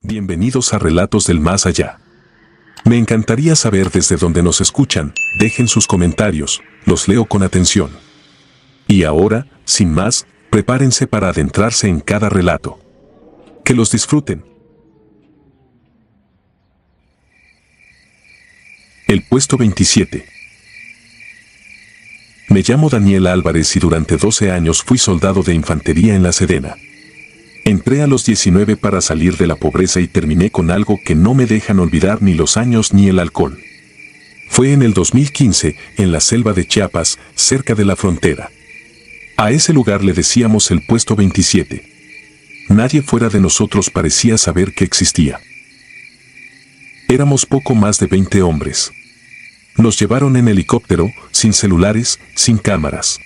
Bienvenidos a Relatos del Más Allá. Me encantaría saber desde dónde nos escuchan, dejen sus comentarios, los leo con atención. Y ahora, sin más, prepárense para adentrarse en cada relato. Que los disfruten. El puesto 27. Me llamo Daniel Álvarez y durante 12 años fui soldado de infantería en la Sedena. Entré a los 19 para salir de la pobreza y terminé con algo que no me dejan olvidar ni los años ni el alcohol. Fue en el 2015, en la selva de Chiapas, cerca de la frontera. A ese lugar le decíamos el puesto 27. Nadie fuera de nosotros parecía saber que existía. Éramos poco más de 20 hombres. Nos llevaron en helicóptero, sin celulares, sin cámaras.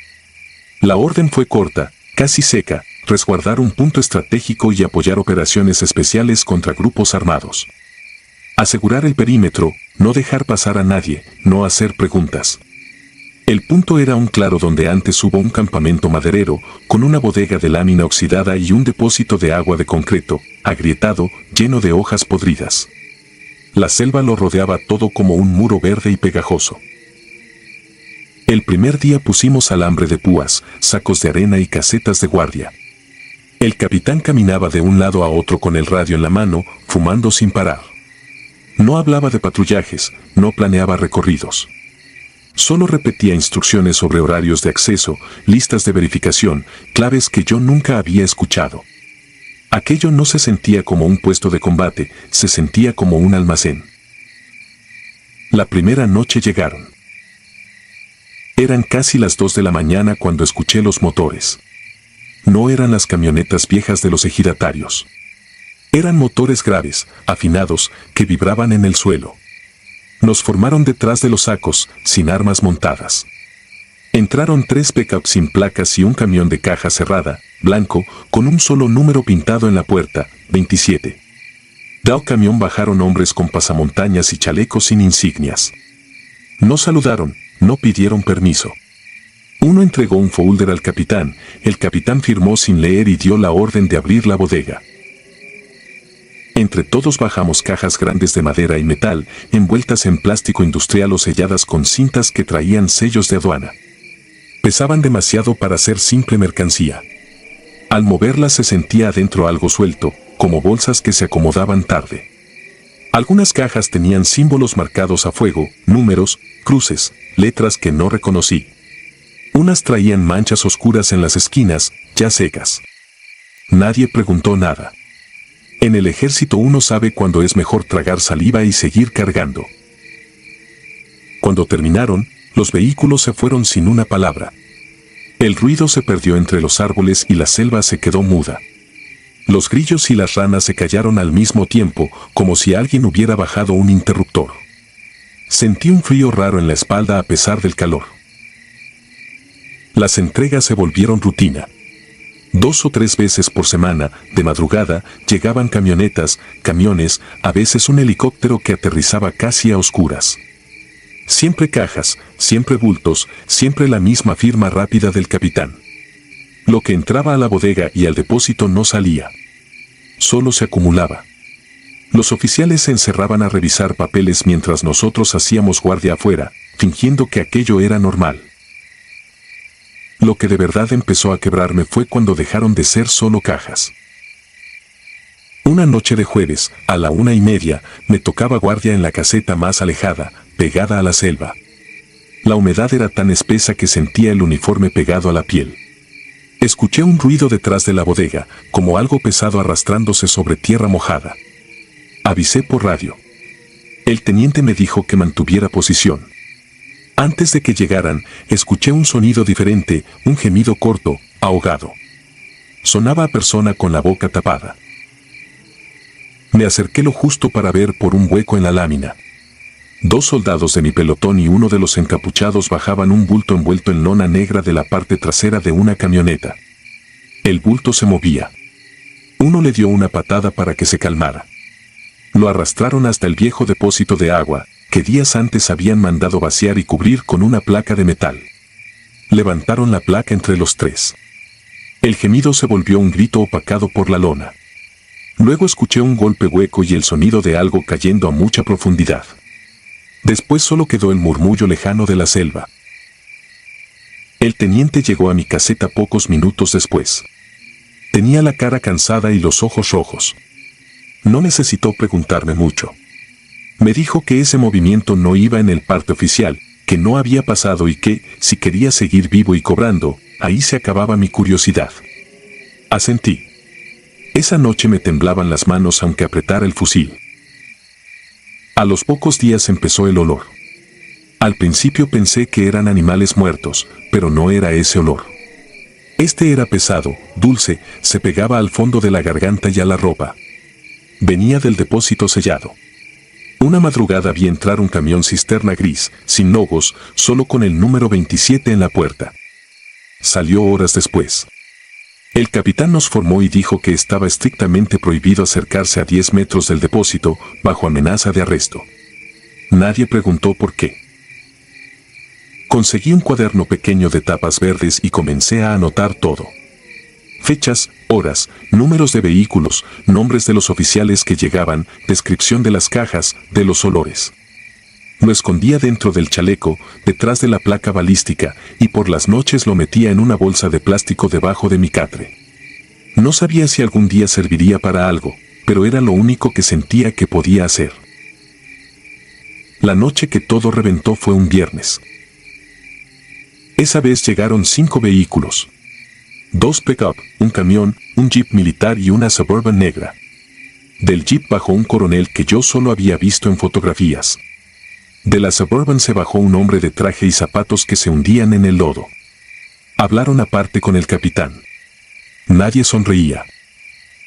La orden fue corta, casi seca: resguardar un punto estratégico y apoyar operaciones especiales contra grupos armados. Asegurar el perímetro, no dejar pasar a nadie, no hacer preguntas. El punto era un claro donde antes hubo un campamento maderero, con una bodega de lámina oxidada y un depósito de agua de concreto, agrietado, lleno de hojas podridas. La selva lo rodeaba todo como un muro verde y pegajoso. El primer día pusimos alambre de púas, sacos de arena y casetas de guardia. El capitán caminaba de un lado a otro con el radio en la mano, fumando sin parar. No hablaba de patrullajes, no planeaba recorridos. Solo repetía instrucciones sobre horarios de acceso, listas de verificación, claves que yo nunca había escuchado. Aquello no se sentía como un puesto de combate, se sentía como un almacén. La primera noche llegaron. Eran casi las 2 de la mañana cuando escuché los motores. No eran las camionetas viejas de los ejidatarios. Eran motores graves, afinados, que vibraban en el suelo. Nos formaron detrás de los sacos, sin armas montadas. Entraron 3 pickups sin placas y un camión de caja cerrada, blanco, con un solo número pintado en la puerta, 27. Del camión bajaron hombres con pasamontañas y chalecos sin insignias. No saludaron, no pidieron permiso. Uno entregó un folder al capitán, el capitán firmó sin leer y dio la orden de abrir la bodega. Entre todos bajamos cajas grandes de madera y metal, envueltas en plástico industrial o selladas con cintas que traían sellos de aduana. Pesaban demasiado para ser simple mercancía. Al moverlas se sentía adentro algo suelto, como bolsas que se acomodaban tarde. Algunas cajas tenían símbolos marcados a fuego, números, cruces, letras que no reconocí. Unas traían manchas oscuras en las esquinas, ya secas. Nadie preguntó nada. En el ejército uno sabe cuándo es mejor tragar saliva y seguir cargando. Cuando terminaron, los vehículos se fueron sin una palabra. El ruido se perdió entre los árboles y la selva se quedó muda. Los grillos y las ranas se callaron al mismo tiempo, como si alguien hubiera bajado un interruptor. Sentí un frío raro en la espalda a pesar del calor. Las entregas se volvieron rutina. 2 o 3 veces por semana, de madrugada, llegaban camionetas, camiones, a veces un helicóptero que aterrizaba casi a oscuras. Siempre cajas, siempre bultos, siempre la misma firma rápida del capitán. Lo que entraba a la bodega y al depósito no salía. Solo se acumulaba. Los oficiales se encerraban a revisar papeles mientras nosotros hacíamos guardia afuera, fingiendo que aquello era normal. Lo que de verdad empezó a quebrarme fue cuando dejaron de ser solo cajas. Una noche de jueves, a la 1:30, me tocaba guardia en la caseta más alejada, pegada a la selva. La humedad era tan espesa que sentía el uniforme pegado a la piel. Escuché un ruido detrás de la bodega, como algo pesado arrastrándose sobre tierra mojada. Avisé por radio. El teniente me dijo que mantuviera posición. Antes de que llegaran, escuché un sonido diferente, un gemido corto, ahogado. Sonaba a persona con la boca tapada. Me acerqué lo justo para ver por un hueco en la lámina. 2 soldados de mi pelotón y uno de los encapuchados bajaban un bulto envuelto en lona negra de la parte trasera de una camioneta. El bulto se movía. Uno le dio una patada para que se calmara. Lo arrastraron hasta el viejo depósito de agua, que días antes habían mandado vaciar y cubrir con una placa de metal. Levantaron la placa entre los 3. El gemido se volvió un grito opacado por la lona. Luego escuché un golpe hueco y el sonido de algo cayendo a mucha profundidad. Después solo quedó el murmullo lejano de la selva. El teniente llegó a mi caseta pocos minutos después. Tenía la cara cansada y los ojos rojos. No necesitó preguntarme mucho. Me dijo que ese movimiento no iba en el parte oficial, que no había pasado y que, si quería seguir vivo y cobrando, ahí se acababa mi curiosidad. Asentí. Esa noche me temblaban las manos aunque apretara el fusil. A los pocos días empezó el olor. Al principio pensé que eran animales muertos, pero no era ese olor. Este era pesado, dulce, se pegaba al fondo de la garganta y a la ropa. Venía del depósito sellado. Una madrugada vi entrar un camión cisterna gris, sin logos, solo con el número 27 en la puerta. Salió horas después. El capitán nos formó y dijo que estaba estrictamente prohibido acercarse a 10 metros del depósito, bajo amenaza de arresto. Nadie preguntó por qué. Conseguí un cuaderno pequeño de tapas verdes y comencé a anotar todo. Fechas, horas, números de vehículos, nombres de los oficiales que llegaban, descripción de las cajas, de los olores. Lo escondía dentro del chaleco, detrás de la placa balística, y por las noches lo metía en una bolsa de plástico debajo de mi catre. No sabía si algún día serviría para algo, pero era lo único que sentía que podía hacer. La noche que todo reventó fue un viernes. Esa vez llegaron 5 vehículos. 2 pick-up, un camión, un jeep militar y una Suburban negra. Del jeep bajó un coronel que yo solo había visto en fotografías. De la Suburban se bajó un hombre de traje y zapatos que se hundían en el lodo. Hablaron aparte con el capitán. Nadie sonreía.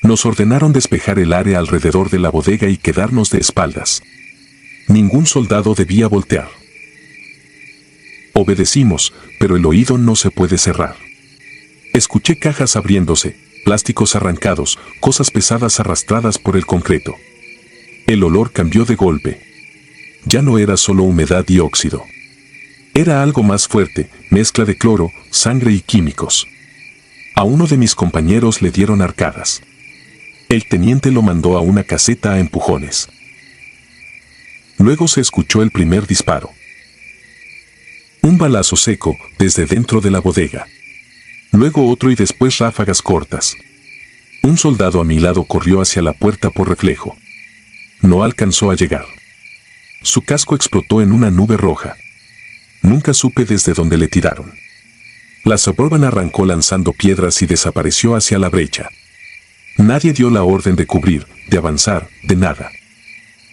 Nos ordenaron despejar el área alrededor de la bodega y quedarnos de espaldas. Ningún soldado debía voltear. Obedecimos, pero el oído no se puede cerrar. Escuché cajas abriéndose, plásticos arrancados, cosas pesadas arrastradas por el concreto. El olor cambió de golpe. Ya no era solo humedad y óxido. Era algo más fuerte, mezcla de cloro, sangre y químicos. A uno de mis compañeros le dieron arcadas. El teniente lo mandó a una caseta a empujones. Luego se escuchó el primer disparo. Un balazo seco, desde dentro de la bodega. Luego otro y después ráfagas cortas. Un soldado a mi lado corrió hacia la puerta por reflejo. No alcanzó a llegar. Su casco explotó en una nube roja. Nunca supe desde dónde le tiraron. La Suburban arrancó lanzando piedras y desapareció hacia la brecha. Nadie dio la orden de cubrir, de avanzar, de nada.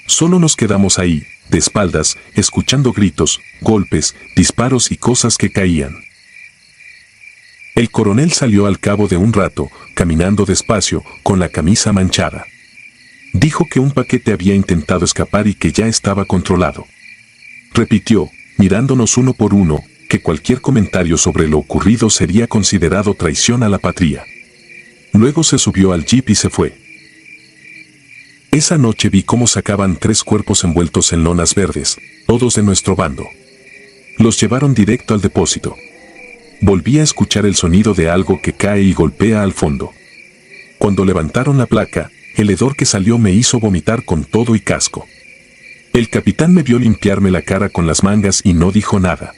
Solo nos quedamos ahí, de espaldas, escuchando gritos, golpes, disparos y cosas que caían. El coronel salió al cabo de un rato, caminando despacio, con la camisa manchada. Dijo que un paquete había intentado escapar y que ya estaba controlado. Repitió, mirándonos uno por uno, que cualquier comentario sobre lo ocurrido sería considerado traición a la patria. Luego se subió al jeep y se fue. Esa noche vi cómo sacaban 3 cuerpos envueltos en lonas verdes, todos de nuestro bando. Los llevaron directo al depósito. Volví a escuchar el sonido de algo que cae y golpea al fondo. Cuando levantaron la placa, el hedor que salió me hizo vomitar con todo y casco. El capitán me vio limpiarme la cara con las mangas y no dijo nada.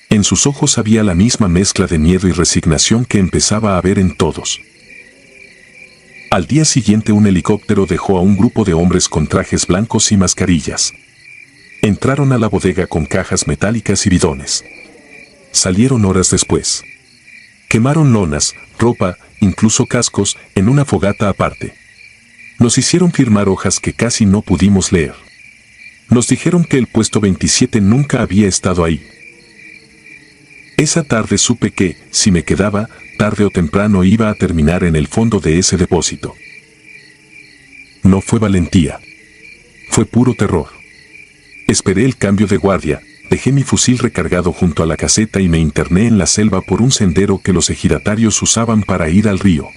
En sus ojos había la misma mezcla de miedo y resignación que empezaba a ver en todos. Al día siguiente un helicóptero dejó a un grupo de hombres con trajes blancos y mascarillas. Entraron a la bodega con cajas metálicas y bidones. Salieron horas después. Quemaron lonas, ropa, incluso cascos, en una fogata aparte. Nos hicieron firmar hojas que casi no pudimos leer. Nos dijeron que el puesto 27 nunca había estado ahí. Esa tarde supe que, si me quedaba, tarde o temprano iba a terminar en el fondo de ese depósito. No fue valentía. Fue puro terror. Esperé el cambio de guardia, dejé mi fusil recargado junto a la caseta y me interné en la selva por un sendero que los ejidatarios usaban para ir al río.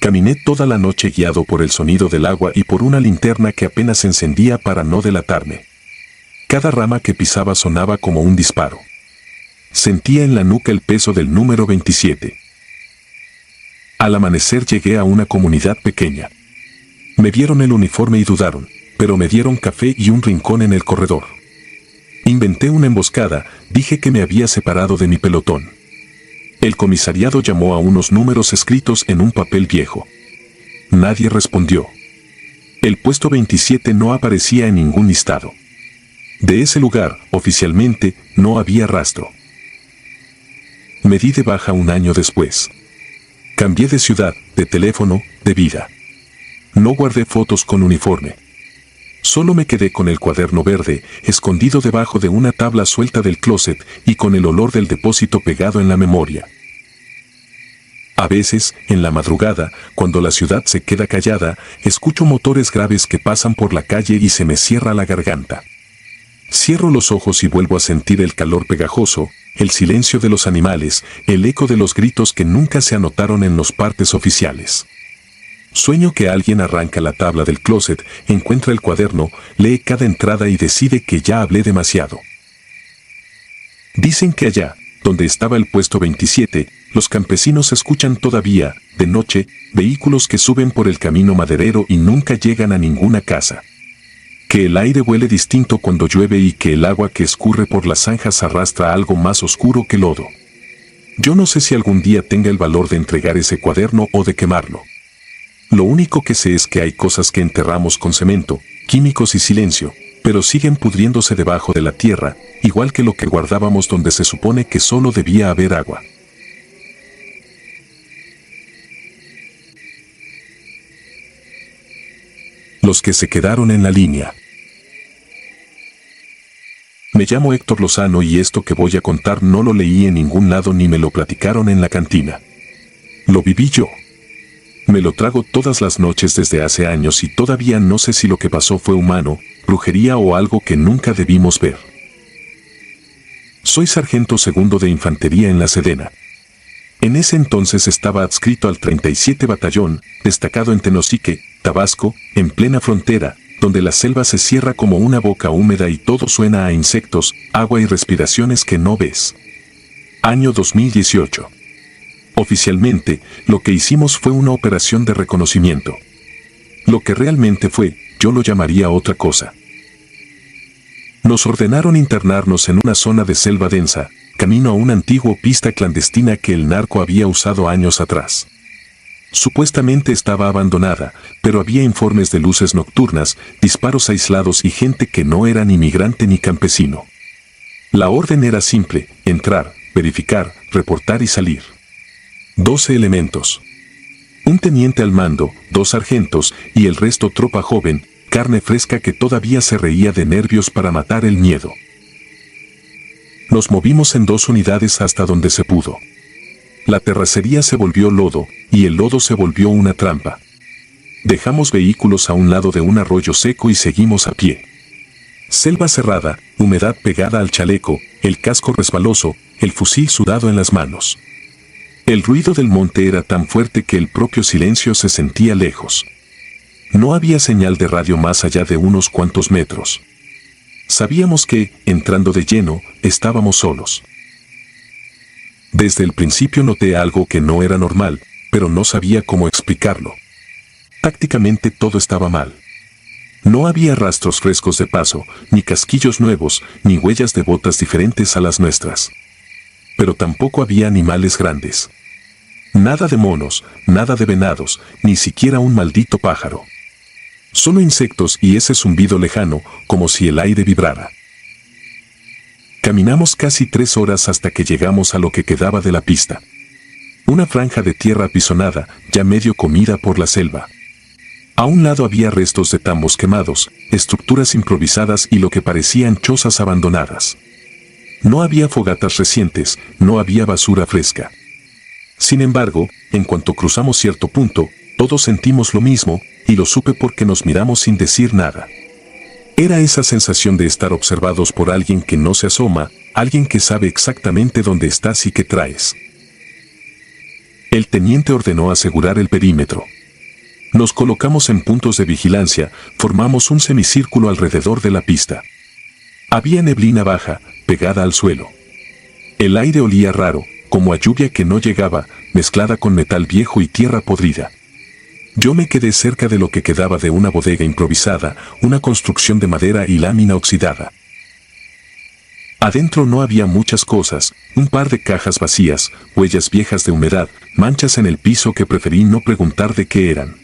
Caminé toda la noche guiado por el sonido del agua y por una linterna que apenas se encendía para no delatarme. Cada rama que pisaba sonaba como un disparo. Sentía en la nuca el peso del número 27. Al amanecer llegué a una comunidad pequeña. Me vieron el uniforme y dudaron, pero me dieron café y un rincón en el corredor. Inventé una emboscada, dije que me había separado de mi pelotón. El comisariado llamó a unos números escritos en un papel viejo. Nadie respondió. El puesto 27 no aparecía en ningún listado. De ese lugar, oficialmente, no había rastro. Me di de baja un año después. Cambié de ciudad, de teléfono, de vida. No guardé fotos con uniforme. Solo me quedé con el cuaderno verde, escondido debajo de una tabla suelta del closet y con el olor del depósito pegado en la memoria. A veces, en la madrugada, cuando la ciudad se queda callada, escucho motores graves que pasan por la calle y se me cierra la garganta. Cierro los ojos y vuelvo a sentir el calor pegajoso, el silencio de los animales, el eco de los gritos que nunca se anotaron en los partes oficiales. Sueño que alguien arranca la tabla del closet, encuentra el cuaderno, lee cada entrada y decide que ya hablé demasiado. Dicen que allá, donde estaba el puesto 27, los campesinos escuchan todavía, de noche, vehículos que suben por el camino maderero y nunca llegan a ninguna casa. Que el aire huele distinto cuando llueve y que el agua que escurre por las zanjas arrastra algo más oscuro que lodo. Yo no sé si algún día tenga el valor de entregar ese cuaderno o de quemarlo. Lo único que sé es que hay cosas que enterramos con cemento, químicos y silencio, pero siguen pudriéndose debajo de la tierra, igual que lo que guardábamos donde se supone que solo debía haber agua. Los que se quedaron en la línea. Me llamo Héctor Lozano y esto que voy a contar no lo leí en ningún lado ni me lo platicaron en la cantina. Lo viví yo. Me lo trago todas las noches desde hace años y todavía no sé si lo que pasó fue humano, brujería o algo que nunca debimos ver. Soy sargento segundo de infantería en la Sedena. En ese entonces estaba adscrito al 37 Batallón, destacado en Tenosique, Tabasco, en plena frontera, donde la selva se cierra como una boca húmeda y todo suena a insectos, agua y respiraciones que no ves. Año 2018. Oficialmente, lo que hicimos fue una operación de reconocimiento. Lo que realmente fue, yo lo llamaría otra cosa. Nos ordenaron internarnos en una zona de selva densa, camino a una antigua pista clandestina que el narco había usado años atrás. Supuestamente estaba abandonada, pero había informes de luces nocturnas, disparos aislados y gente que no era ni migrante ni campesino. La orden era simple: entrar, verificar, reportar y salir. 12 elementos. Un teniente al mando, 2 sargentos y el resto tropa joven, carne fresca que todavía se reía de nervios para matar el miedo. Nos movimos en 2 unidades hasta donde se pudo. La terracería se volvió lodo, y el lodo se volvió una trampa. Dejamos vehículos a un lado de un arroyo seco y seguimos a pie. Selva cerrada, humedad pegada al chaleco, el casco resbaloso, el fusil sudado en las manos. El ruido del monte era tan fuerte que el propio silencio se sentía lejos. No había señal de radio más allá de unos cuantos metros. Sabíamos que, entrando de lleno, estábamos solos. Desde el principio noté algo que no era normal, pero no sabía cómo explicarlo. Tácticamente todo estaba mal. No había rastros frescos de paso, ni casquillos nuevos, ni huellas de botas diferentes a las nuestras. Pero tampoco había animales grandes. Nada de monos, nada de venados, ni siquiera un maldito pájaro. Solo insectos y ese zumbido lejano, como si el aire vibrara. Caminamos casi 3 horas hasta que llegamos a lo que quedaba de la pista. Una franja de tierra apisonada, ya medio comida por la selva. A un lado había restos de tambos quemados, estructuras improvisadas y lo que parecían chozas abandonadas. No había fogatas recientes, no había basura fresca. Sin embargo, en cuanto cruzamos cierto punto, todos sentimos lo mismo, y lo supe porque nos miramos sin decir nada. Era esa sensación de estar observados por alguien que no se asoma, alguien que sabe exactamente dónde estás y qué traes. El teniente ordenó asegurar el perímetro. Nos colocamos en puntos de vigilancia, formamos un semicírculo alrededor de la pista. Había neblina baja, pegada al suelo. El aire olía raro, como a lluvia que no llegaba, mezclada con metal viejo y tierra podrida. Yo me quedé cerca de lo que quedaba de una bodega improvisada, una construcción de madera y lámina oxidada. Adentro no había muchas cosas, un par de cajas vacías, huellas viejas de humedad, manchas en el piso que preferí no preguntar de qué eran.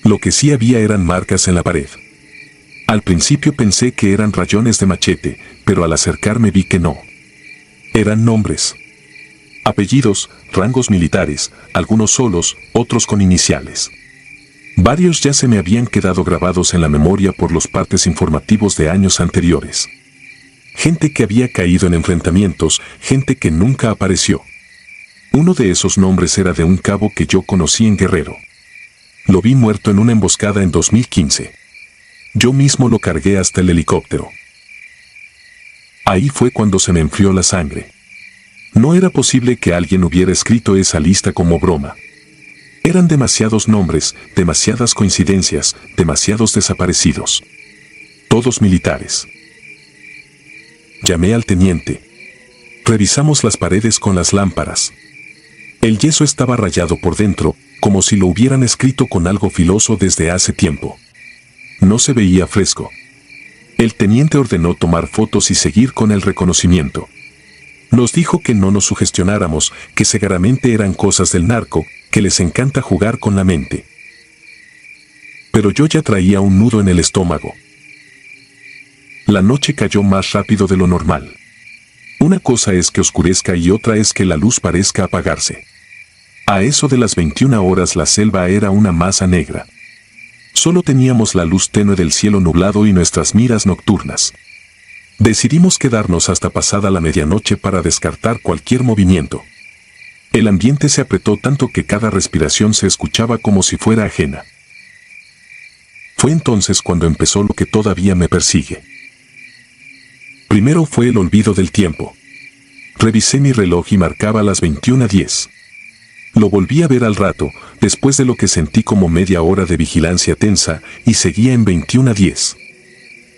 Lo que sí había eran marcas en la pared. Al principio pensé que eran rayones de machete, pero al acercarme vi que no. Eran nombres. Apellidos, rangos militares, algunos solos, otros con iniciales. Varios ya se me habían quedado grabados en la memoria por los partes informativos de años anteriores. Gente que había caído en enfrentamientos, gente que nunca apareció. Uno de esos nombres era de un cabo que yo conocí en Guerrero. Lo vi muerto en una emboscada en 2015. Yo mismo lo cargué hasta el helicóptero. Ahí fue cuando se me enfrió la sangre. No era posible que alguien hubiera escrito esa lista como broma. Eran demasiados nombres, demasiadas coincidencias, demasiados desaparecidos. Todos militares. Llamé al teniente. Revisamos las paredes con las lámparas. El yeso estaba rayado por dentro, como si lo hubieran escrito con algo filoso desde hace tiempo. No se veía fresco. El teniente ordenó tomar fotos y seguir con el reconocimiento. Nos dijo que no nos sugestionáramos, que seguramente eran cosas del narco, que les encanta jugar con la mente. Pero yo ya traía un nudo en el estómago. La noche cayó más rápido de lo normal. Una cosa es que oscurezca y otra es que la luz parezca apagarse. A eso de las 21 horas la selva era una masa negra. Solo teníamos la luz tenue del cielo nublado y nuestras miras nocturnas. Decidimos quedarnos hasta pasada la medianoche para descartar cualquier movimiento. El ambiente se apretó tanto que cada respiración se escuchaba como si fuera ajena. Fue entonces cuando empezó lo que todavía me persigue. Primero fue el olvido del tiempo. Revisé mi reloj y marcaba las 21:10. Lo volví a ver al rato, después de lo que sentí como media hora de vigilancia tensa, y seguía en 21:10.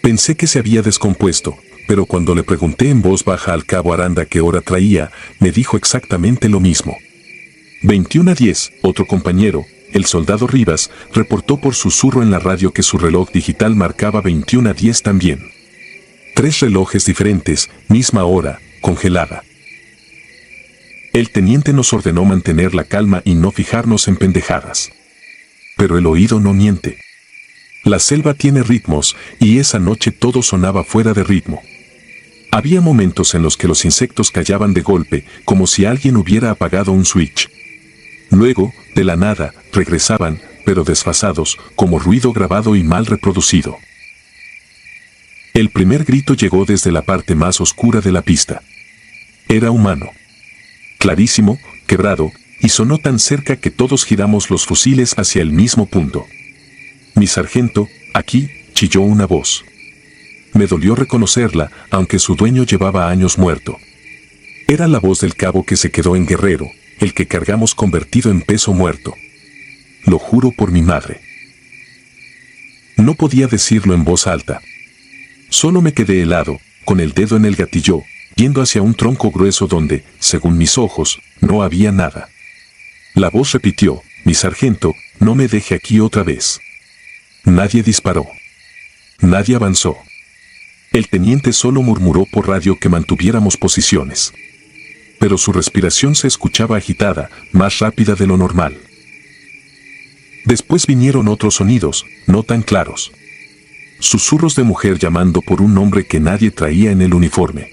Pensé que se había descompuesto, pero cuando le pregunté en voz baja al cabo Aranda qué hora traía, me dijo exactamente lo mismo. 21:10, otro compañero, el soldado Rivas, reportó por susurro en la radio que su reloj digital marcaba 21:10 también. 3 relojes diferentes, misma hora, congelada. El teniente nos ordenó mantener la calma y no fijarnos en pendejadas. Pero el oído no miente. La selva tiene ritmos, y esa noche todo sonaba fuera de ritmo. Había momentos en los que los insectos callaban de golpe, como si alguien hubiera apagado un switch. Luego, de la nada, regresaban, pero desfasados, como ruido grabado y mal reproducido. El primer grito llegó desde la parte más oscura de la pista. Era humano. Clarísimo, quebrado, y sonó tan cerca que todos giramos los fusiles hacia el mismo punto. Mi sargento, aquí, chilló una voz. Me dolió reconocerla, aunque su dueño llevaba años muerto. Era la voz del cabo que se quedó en Guerrero, el que cargamos convertido en peso muerto. Lo juro por mi madre. No podía decirlo en voz alta. Solo me quedé helado, con el dedo en el gatillo, yendo hacia un tronco grueso donde, según mis ojos, no había nada. La voz repitió, mi sargento, no me deje aquí otra vez. Nadie disparó. Nadie avanzó. El teniente solo murmuró por radio que mantuviéramos posiciones. Pero su respiración se escuchaba agitada, más rápida de lo normal. Después vinieron otros sonidos, no tan claros. Susurros de mujer llamando por un nombre que nadie traía en el uniforme.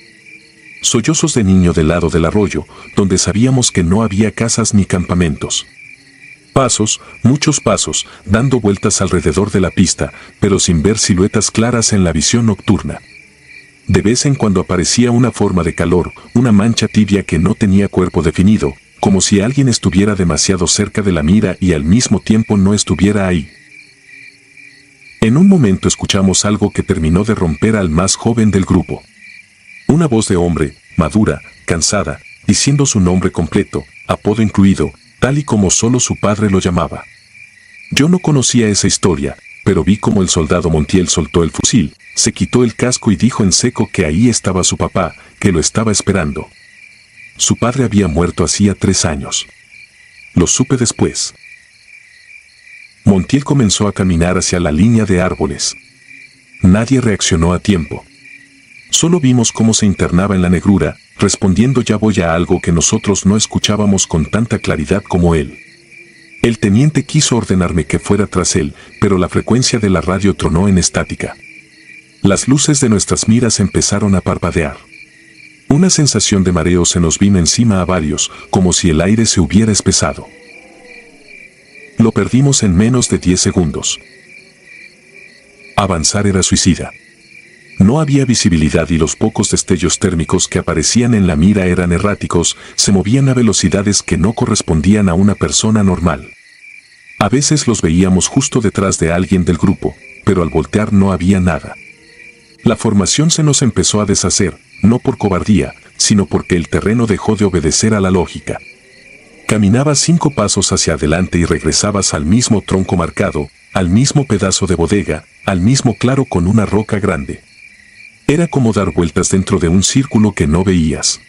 Sollozos de niño del lado del arroyo, donde sabíamos que no había casas ni campamentos. Pasos, muchos pasos, dando vueltas alrededor de la pista, pero sin ver siluetas claras en la visión nocturna. De vez en cuando aparecía una forma de calor, una mancha tibia que no tenía cuerpo definido, como si alguien estuviera demasiado cerca de la mira y al mismo tiempo no estuviera ahí. En un momento escuchamos algo que terminó de romper al más joven del grupo. Una voz de hombre, madura, cansada, diciendo su nombre completo, apodo incluido, tal y como solo su padre lo llamaba. Yo no conocía esa historia, pero vi como el soldado Montiel soltó el fusil, se quitó el casco y dijo en seco que ahí estaba su papá, que lo estaba esperando. Su padre había muerto hacía 3 años. Lo supe después. Montiel comenzó a caminar hacia la línea de árboles. Nadie reaccionó a tiempo. Solo vimos cómo se internaba en la negrura, respondiendo ya voy a algo que nosotros no escuchábamos con tanta claridad como él. El teniente quiso ordenarme que fuera tras él, pero la frecuencia de la radio tronó en estática. Las luces de nuestras miras empezaron a parpadear. Una sensación de mareo se nos vino encima a varios, como si el aire se hubiera espesado. Lo perdimos en menos de 10 segundos. Avanzar era suicida. No había visibilidad y los pocos destellos térmicos que aparecían en la mira eran erráticos, se movían a velocidades que no correspondían a una persona normal. A veces los veíamos justo detrás de alguien del grupo, pero al voltear no había nada. La formación se nos empezó a deshacer, no por cobardía, sino porque el terreno dejó de obedecer a la lógica. Caminabas 5 pasos hacia adelante y regresabas al mismo tronco marcado, al mismo pedazo de bodega, al mismo claro con una roca grande. Era como dar vueltas dentro de un círculo que no veías.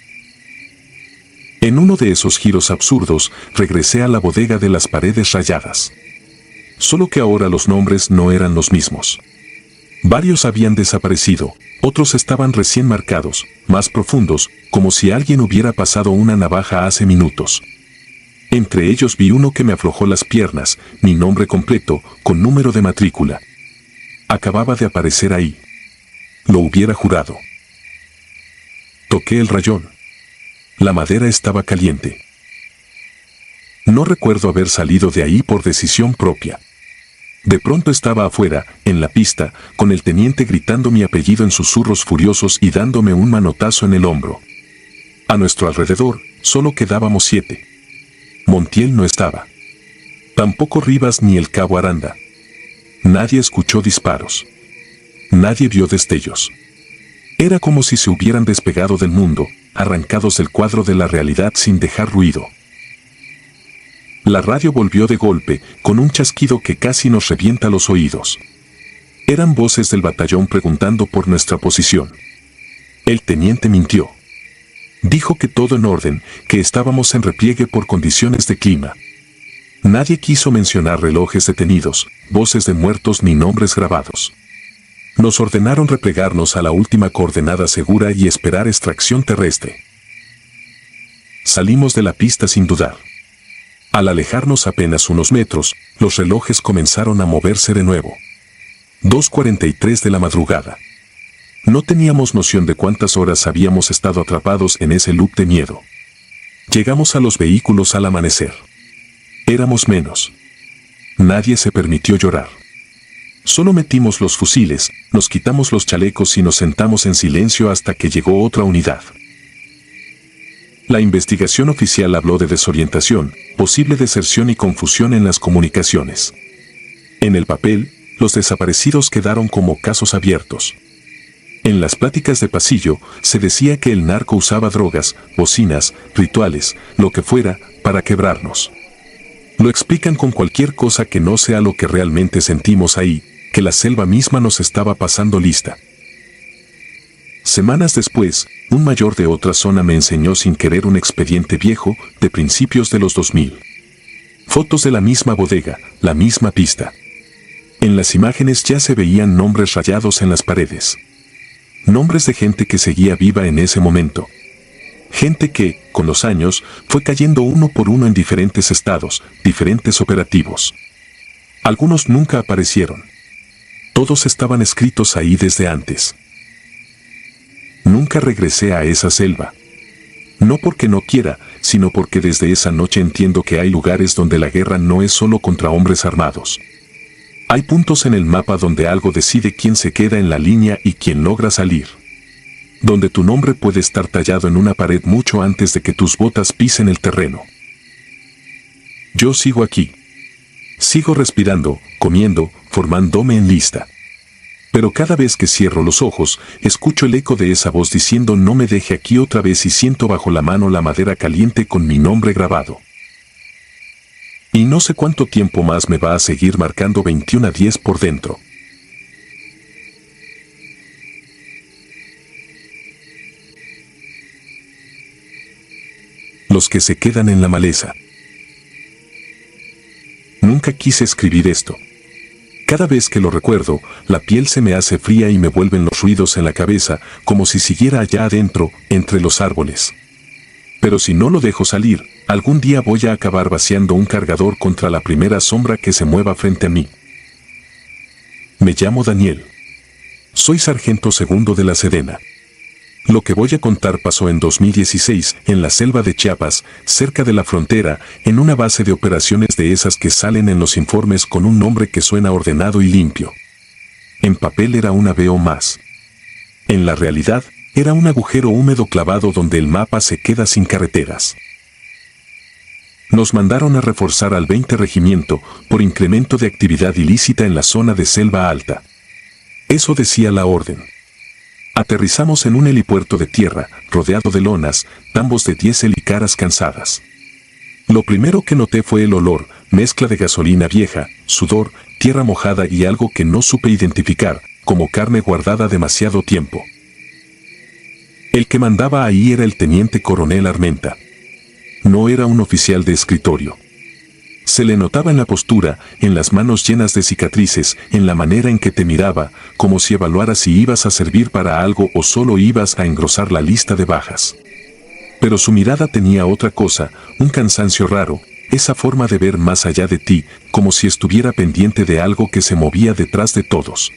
En uno de esos giros absurdos, regresé a la bodega de las paredes rayadas. Solo que ahora los nombres no eran los mismos. Varios habían desaparecido, otros estaban recién marcados, más profundos, como si alguien hubiera pasado una navaja hace minutos. Entre ellos vi uno que me aflojó las piernas, mi nombre completo, con número de matrícula. Acababa de aparecer ahí. Lo hubiera jurado. Toqué el rayón. La madera estaba caliente. No recuerdo haber salido de ahí por decisión propia. De pronto estaba afuera, en la pista, con el teniente gritando mi apellido en susurros furiosos y dándome un manotazo en el hombro. A nuestro alrededor, solo quedábamos 7. Montiel no estaba. Tampoco Rivas ni el cabo Aranda. Nadie escuchó disparos. Nadie vio destellos. Era como si se hubieran despegado del mundo, arrancados del cuadro de la realidad sin dejar ruido. La radio volvió de golpe, con un chasquido que casi nos revienta los oídos. Eran voces del batallón preguntando por nuestra posición. El teniente mintió. Dijo que todo en orden, que estábamos en repliegue por condiciones de clima. Nadie quiso mencionar relojes detenidos, voces de muertos ni nombres grabados. Nos ordenaron replegarnos a la última coordenada segura y esperar extracción terrestre. Salimos de la pista sin dudar. Al alejarnos apenas unos metros, los relojes comenzaron a moverse de nuevo. 2:43 de la madrugada. No teníamos noción de cuántas horas habíamos estado atrapados en ese loop de miedo. Llegamos a los vehículos al amanecer. Éramos menos. Nadie se permitió llorar. Solo metimos los fusiles, nos quitamos los chalecos y nos sentamos en silencio hasta que llegó otra unidad. La investigación oficial habló de desorientación, posible deserción y confusión en las comunicaciones. En el papel, los desaparecidos quedaron como casos abiertos. En las pláticas de pasillo, se decía que el narco usaba drogas, bocinas, rituales, lo que fuera, para quebrarnos. Lo explican con cualquier cosa que no sea lo que realmente sentimos ahí, que la selva misma nos estaba pasando lista. Semanas después, un mayor de otra zona me enseñó sin querer un expediente viejo, de principios de los 2000. Fotos de la misma bodega, la misma pista. En las imágenes ya se veían nombres rayados en las paredes. Nombres de gente que seguía viva en ese momento. Gente que, con los años, fue cayendo uno por uno en diferentes estados, diferentes operativos. Algunos nunca aparecieron. Todos estaban escritos ahí desde antes. Nunca regresé a esa selva. No porque no quiera, sino porque desde esa noche entiendo que hay lugares donde la guerra no es solo contra hombres armados. Hay puntos en el mapa donde algo decide quién se queda en la línea y quién logra salir. Donde tu nombre puede estar tallado en una pared mucho antes de que tus botas pisen el terreno. Yo sigo aquí. Sigo respirando, comiendo, formándome en lista. Pero cada vez que cierro los ojos, escucho el eco de esa voz diciendo no me deje aquí otra vez y siento bajo la mano la madera caliente con mi nombre grabado. Y no sé cuánto tiempo más me va a seguir marcando 21:10 por dentro. Los que se quedan en la maleza. Nunca nunca quise escribir esto. Cada vez que lo recuerdo, la piel se me hace fría y me vuelven los ruidos en la cabeza, como si siguiera allá adentro, entre los árboles. Pero si no lo dejo salir, algún día voy a acabar vaciando un cargador contra la primera sombra que se mueva frente a mí. Me llamo Daniel. Soy sargento segundo de la Sedena. Lo que voy a contar pasó en 2016, en la selva de Chiapas, cerca de la frontera, en una base de operaciones de esas que salen en los informes con un nombre que suena ordenado y limpio. En papel era una BO más. En la realidad, era un agujero húmedo clavado donde el mapa se queda sin carreteras. Nos mandaron a reforzar al 20 Regimiento por incremento de actividad ilícita en la zona de selva alta. Eso decía la orden. Aterrizamos en un helipuerto de tierra, rodeado de lonas, tambos de diésel y caras cansadas. Lo primero que noté fue el olor, mezcla de gasolina vieja, sudor, tierra mojada y algo que no supe identificar, como carne guardada demasiado tiempo. El que mandaba ahí era el teniente coronel Armenta. No era un oficial de escritorio. Se le notaba en la postura, en las manos llenas de cicatrices, en la manera en que te miraba, como si evaluara si ibas a servir para algo o solo ibas a engrosar la lista de bajas. Pero su mirada tenía otra cosa, un cansancio raro, esa forma de ver más allá de ti, como si estuviera pendiente de algo que se movía detrás de todos.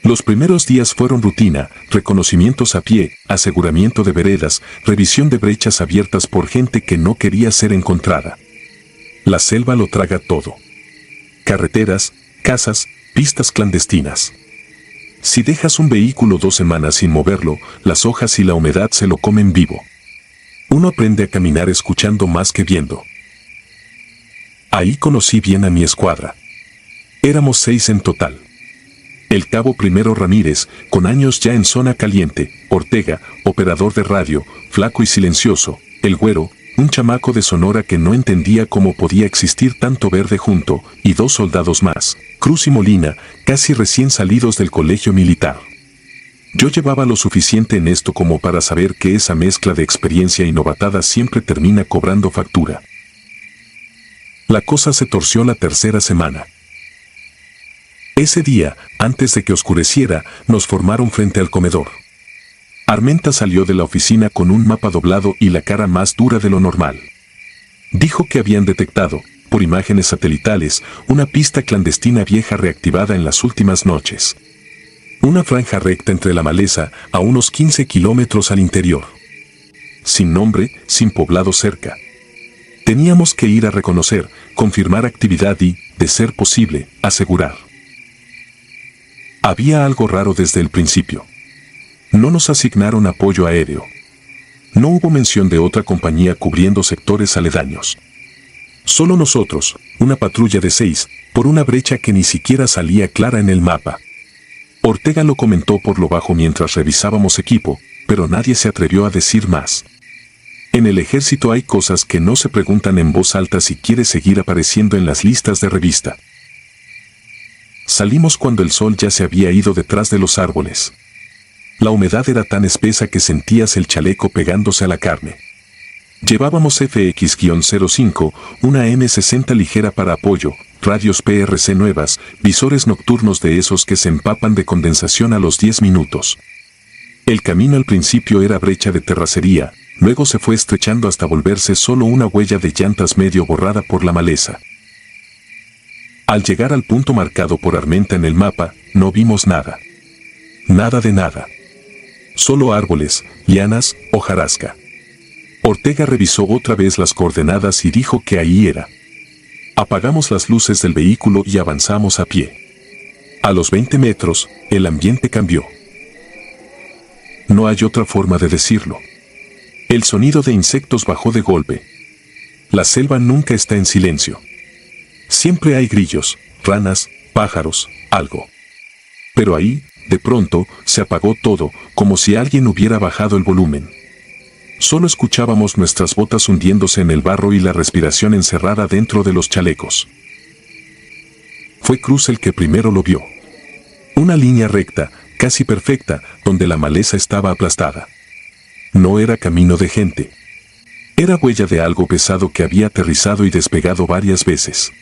Los primeros días fueron rutina, reconocimientos a pie, aseguramiento de veredas, revisión de brechas abiertas por gente que no quería ser encontrada. La selva lo traga todo. Carreteras, casas, pistas clandestinas. Si dejas un vehículo 2 semanas sin moverlo, las hojas y la humedad se lo comen vivo. Uno aprende a caminar escuchando más que viendo. Ahí conocí bien a mi escuadra. Éramos 6 en total. El cabo Primero Ramírez, con años ya en zona caliente, Ortega, operador de radio, flaco y silencioso, el güero, un chamaco de Sonora que no entendía cómo podía existir tanto verde junto, y 2 soldados más, Cruz y Molina, casi recién salidos del colegio militar. Yo llevaba lo suficiente en esto como para saber que esa mezcla de experiencia y novatada siempre termina cobrando factura. La cosa se torció la tercera semana. Ese día, antes de que oscureciera, nos formaron frente al comedor. Armenta salió de la oficina con un mapa doblado y la cara más dura de lo normal. Dijo que habían detectado, por imágenes satelitales, una pista clandestina vieja reactivada en las últimas noches. Una franja recta entre la maleza, a unos 15 kilómetros al interior. Sin nombre, sin poblado cerca. Teníamos que ir a reconocer, confirmar actividad y, de ser posible, asegurar. Había algo raro desde el principio. No nos asignaron apoyo aéreo. No hubo mención de otra compañía cubriendo sectores aledaños. Solo nosotros, una patrulla de 6, por una brecha que ni siquiera salía clara en el mapa. Ortega lo comentó por lo bajo mientras revisábamos equipo, pero nadie se atrevió a decir más. En el ejército hay cosas que no se preguntan en voz alta si quieres seguir apareciendo en las listas de revista. Salimos cuando el sol ya se había ido detrás de los árboles. La humedad era tan espesa que sentías el chaleco pegándose a la carne. Llevábamos FX-05, una M60 ligera para apoyo, radios PRC nuevas, visores nocturnos de esos que se empapan de condensación a los 10 minutos. El camino al principio era brecha de terracería, luego se fue estrechando hasta volverse solo una huella de llantas medio borrada por la maleza. Al llegar al punto marcado por Armenta en el mapa, no vimos nada. Nada de nada. Solo árboles, lianas, hojarasca. Ortega revisó otra vez las coordenadas y dijo que ahí era. Apagamos las luces del vehículo y avanzamos a pie. A los 20 metros, el ambiente cambió. No hay otra forma de decirlo. El sonido de insectos bajó de golpe. La selva nunca está en silencio. Siempre hay grillos, ranas, pájaros, algo. Pero ahí, de pronto, se apagó todo, como si alguien hubiera bajado el volumen. Solo escuchábamos nuestras botas hundiéndose en el barro y la respiración encerrada dentro de los chalecos. Fue Cruz el que primero lo vio. Una línea recta, casi perfecta, donde la maleza estaba aplastada. No era camino de gente. Era huella de algo pesado que había aterrizado y despegado varias veces.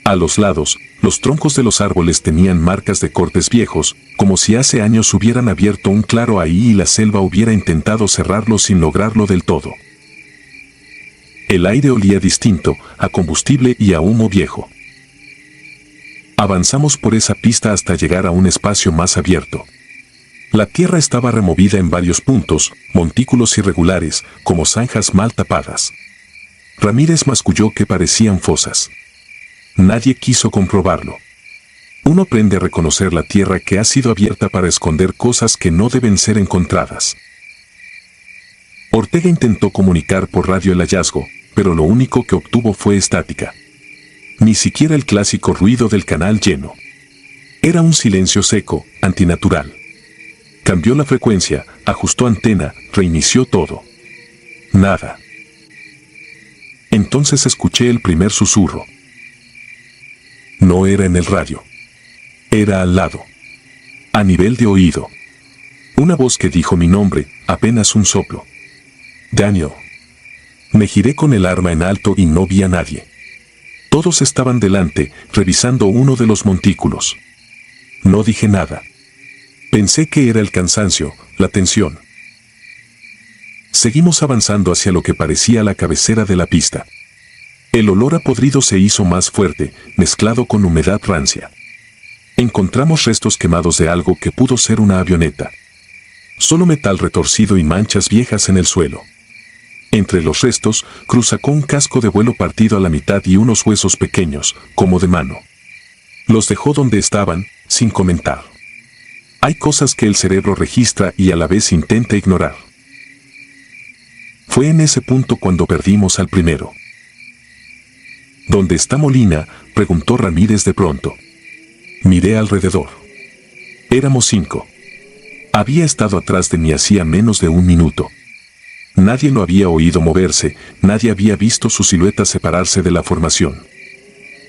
A los lados, los troncos de los árboles tenían marcas de cortes viejos, como si hace años hubieran abierto un claro ahí y la selva hubiera intentado cerrarlo sin lograrlo del todo. El aire olía distinto, a combustible y a humo viejo. Avanzamos por esa pista hasta llegar a un espacio más abierto. La tierra estaba removida en varios puntos, montículos irregulares, como zanjas mal tapadas. Ramírez masculló que parecían fosas. Nadie quiso comprobarlo. Uno aprende a reconocer la tierra que ha sido abierta para esconder cosas que no deben ser encontradas. Ortega intentó comunicar por radio el hallazgo, pero lo único que obtuvo fue estática. Ni siquiera el clásico ruido del canal lleno. Era un silencio seco, antinatural. Cambió la frecuencia, ajustó antena, reinició todo. Nada. Entonces escuché el primer susurro. No era en el radio. Era al lado. A nivel de oído. Una voz que dijo mi nombre, apenas un soplo. Daniel. Me giré con el arma en alto y no vi a nadie. Todos estaban delante, revisando uno de los montículos. No dije nada. Pensé que era el cansancio, la tensión. Seguimos avanzando hacia lo que parecía la cabecera de la pista. El olor a podrido se hizo más fuerte, mezclado con humedad rancia. Encontramos restos quemados de algo que pudo ser una avioneta. Solo metal retorcido y manchas viejas en el suelo. Entre los restos, Cruz sacó un casco de vuelo partido a la mitad y unos huesos pequeños, como de mano. Los dejó donde estaban, sin comentar. Hay cosas que el cerebro registra y a la vez intenta ignorar. Fue en ese punto cuando perdimos al primero. ¿Dónde está Molina?, preguntó Ramírez de pronto. Miré alrededor. Éramos 5. Había estado atrás de mí hacía menos de un minuto. Nadie lo había oído moverse, nadie había visto su silueta separarse de la formación.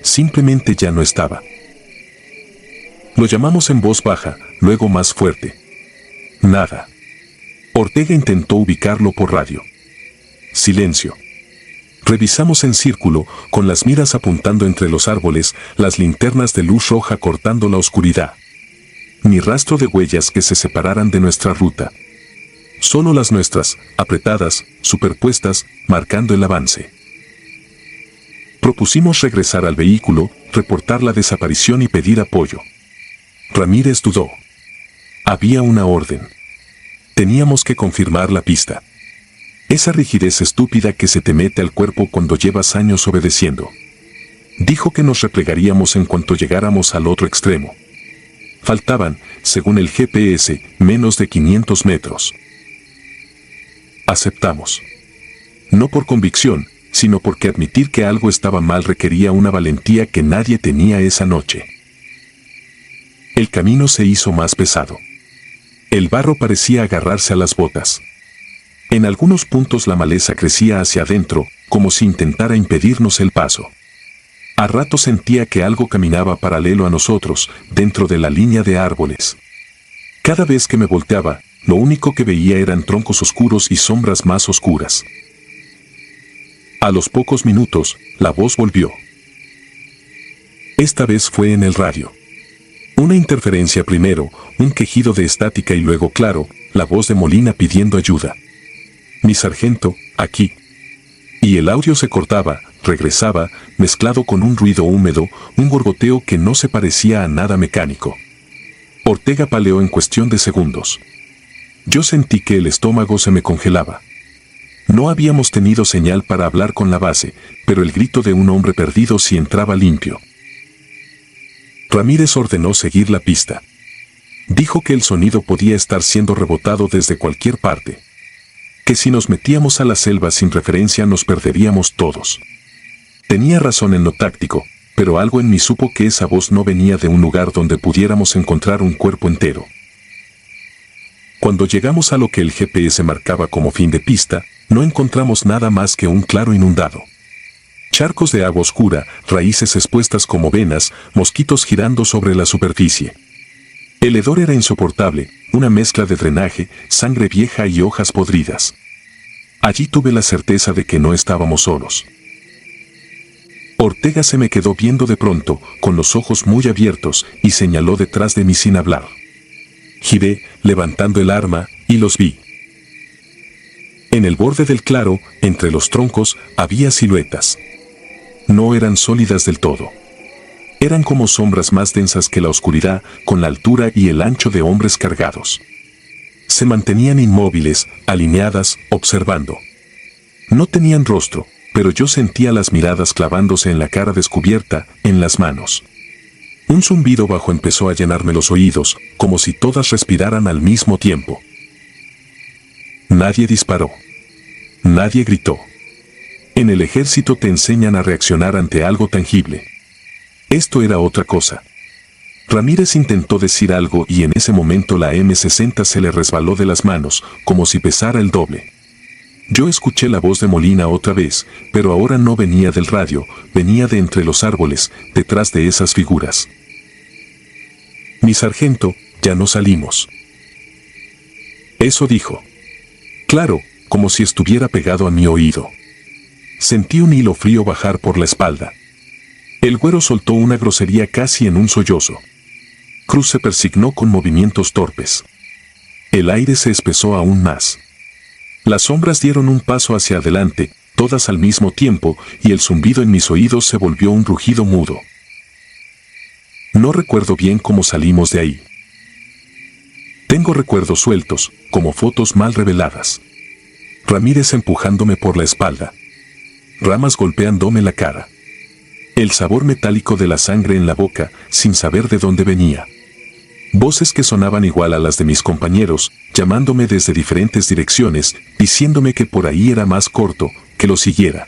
Simplemente ya no estaba. Lo llamamos en voz baja, luego más fuerte. Nada. Ortega intentó ubicarlo por radio. Silencio. Revisamos en círculo, con las miras apuntando entre los árboles, las linternas de luz roja cortando la oscuridad. Ni rastro de huellas que se separaran de nuestra ruta. Solo las nuestras, apretadas, superpuestas, marcando el avance. Propusimos regresar al vehículo, reportar la desaparición y pedir apoyo. Ramírez dudó. Había una orden. Teníamos que confirmar la pista. Esa rigidez estúpida que se te mete al cuerpo cuando llevas años obedeciendo. Dijo que nos replegaríamos en cuanto llegáramos al otro extremo. Faltaban, según el GPS, menos de 500 metros. Aceptamos. No por convicción, sino porque admitir que algo estaba mal requería una valentía que nadie tenía esa noche. El camino se hizo más pesado. El barro parecía agarrarse a las botas. En algunos puntos la maleza crecía hacia adentro, como si intentara impedirnos el paso. A rato sentía que algo caminaba paralelo a nosotros, dentro de la línea de árboles. Cada vez que me volteaba, lo único que veía eran troncos oscuros y sombras más oscuras. A los pocos minutos, la voz volvió. Esta vez fue en el radio. Una interferencia primero, un quejido de estática y luego, claro, la voz de Molina pidiendo ayuda. Mi sargento, aquí. Y el audio se cortaba, regresaba, mezclado con un ruido húmedo, un gorgoteo que no se parecía a nada mecánico. Ortega paleó en cuestión de segundos. Yo sentí que el estómago se me congelaba. No habíamos tenido señal para hablar con la base, pero el grito de un hombre perdido sí entraba limpio. Ramírez ordenó seguir la pista. Dijo que el sonido podía estar siendo rebotado desde cualquier parte. Que si nos metíamos a la selva sin referencia nos perderíamos todos. Tenía razón en lo táctico, pero algo en mí supo que esa voz no venía de un lugar donde pudiéramos encontrar un cuerpo entero. Cuando llegamos a lo que el GPS marcaba como fin de pista, no encontramos nada más que un claro inundado. Charcos de agua oscura, raíces expuestas como venas, mosquitos girando sobre la superficie. El hedor era insoportable, una mezcla de drenaje, sangre vieja y hojas podridas. Allí tuve la certeza de que no estábamos solos. Ortega se me quedó viendo de pronto, con los ojos muy abiertos, y señaló detrás de mí sin hablar. Giré, levantando el arma, y los vi. En el borde del claro, entre los troncos, había siluetas. No eran sólidas del todo. Eran como sombras más densas que la oscuridad, con la altura y el ancho de hombres cargados. Se mantenían inmóviles, alineadas, observando. No tenían rostro, pero yo sentía las miradas clavándose en la cara descubierta, en las manos. Un zumbido bajo empezó a llenarme los oídos, como si todas respiraran al mismo tiempo. Nadie disparó. Nadie gritó. En el ejército te enseñan a reaccionar ante algo tangible. Esto era otra cosa. Ramírez intentó decir algo y en ese momento la M60 se le resbaló de las manos, como si pesara el doble. Yo escuché la voz de Molina otra vez, pero ahora no venía del radio, venía de entre los árboles, detrás de esas figuras. Mi sargento, ya no salimos. Eso dijo. Claro, como si estuviera pegado a mi oído. Sentí un hilo frío bajar por la espalda. El güero soltó una grosería casi en un sollozo. Cruz se persignó con movimientos torpes. El aire se espesó aún más. Las sombras dieron un paso hacia adelante, todas al mismo tiempo, y el zumbido en mis oídos se volvió un rugido mudo. No recuerdo bien cómo salimos de ahí. Tengo recuerdos sueltos, como fotos mal reveladas. Ramírez empujándome por la espalda. Ramas golpeándome la cara. El sabor metálico de la sangre en la boca, sin saber de dónde venía. Voces que sonaban igual a las de mis compañeros, llamándome desde diferentes direcciones, diciéndome que por ahí era más corto, que lo siguiera.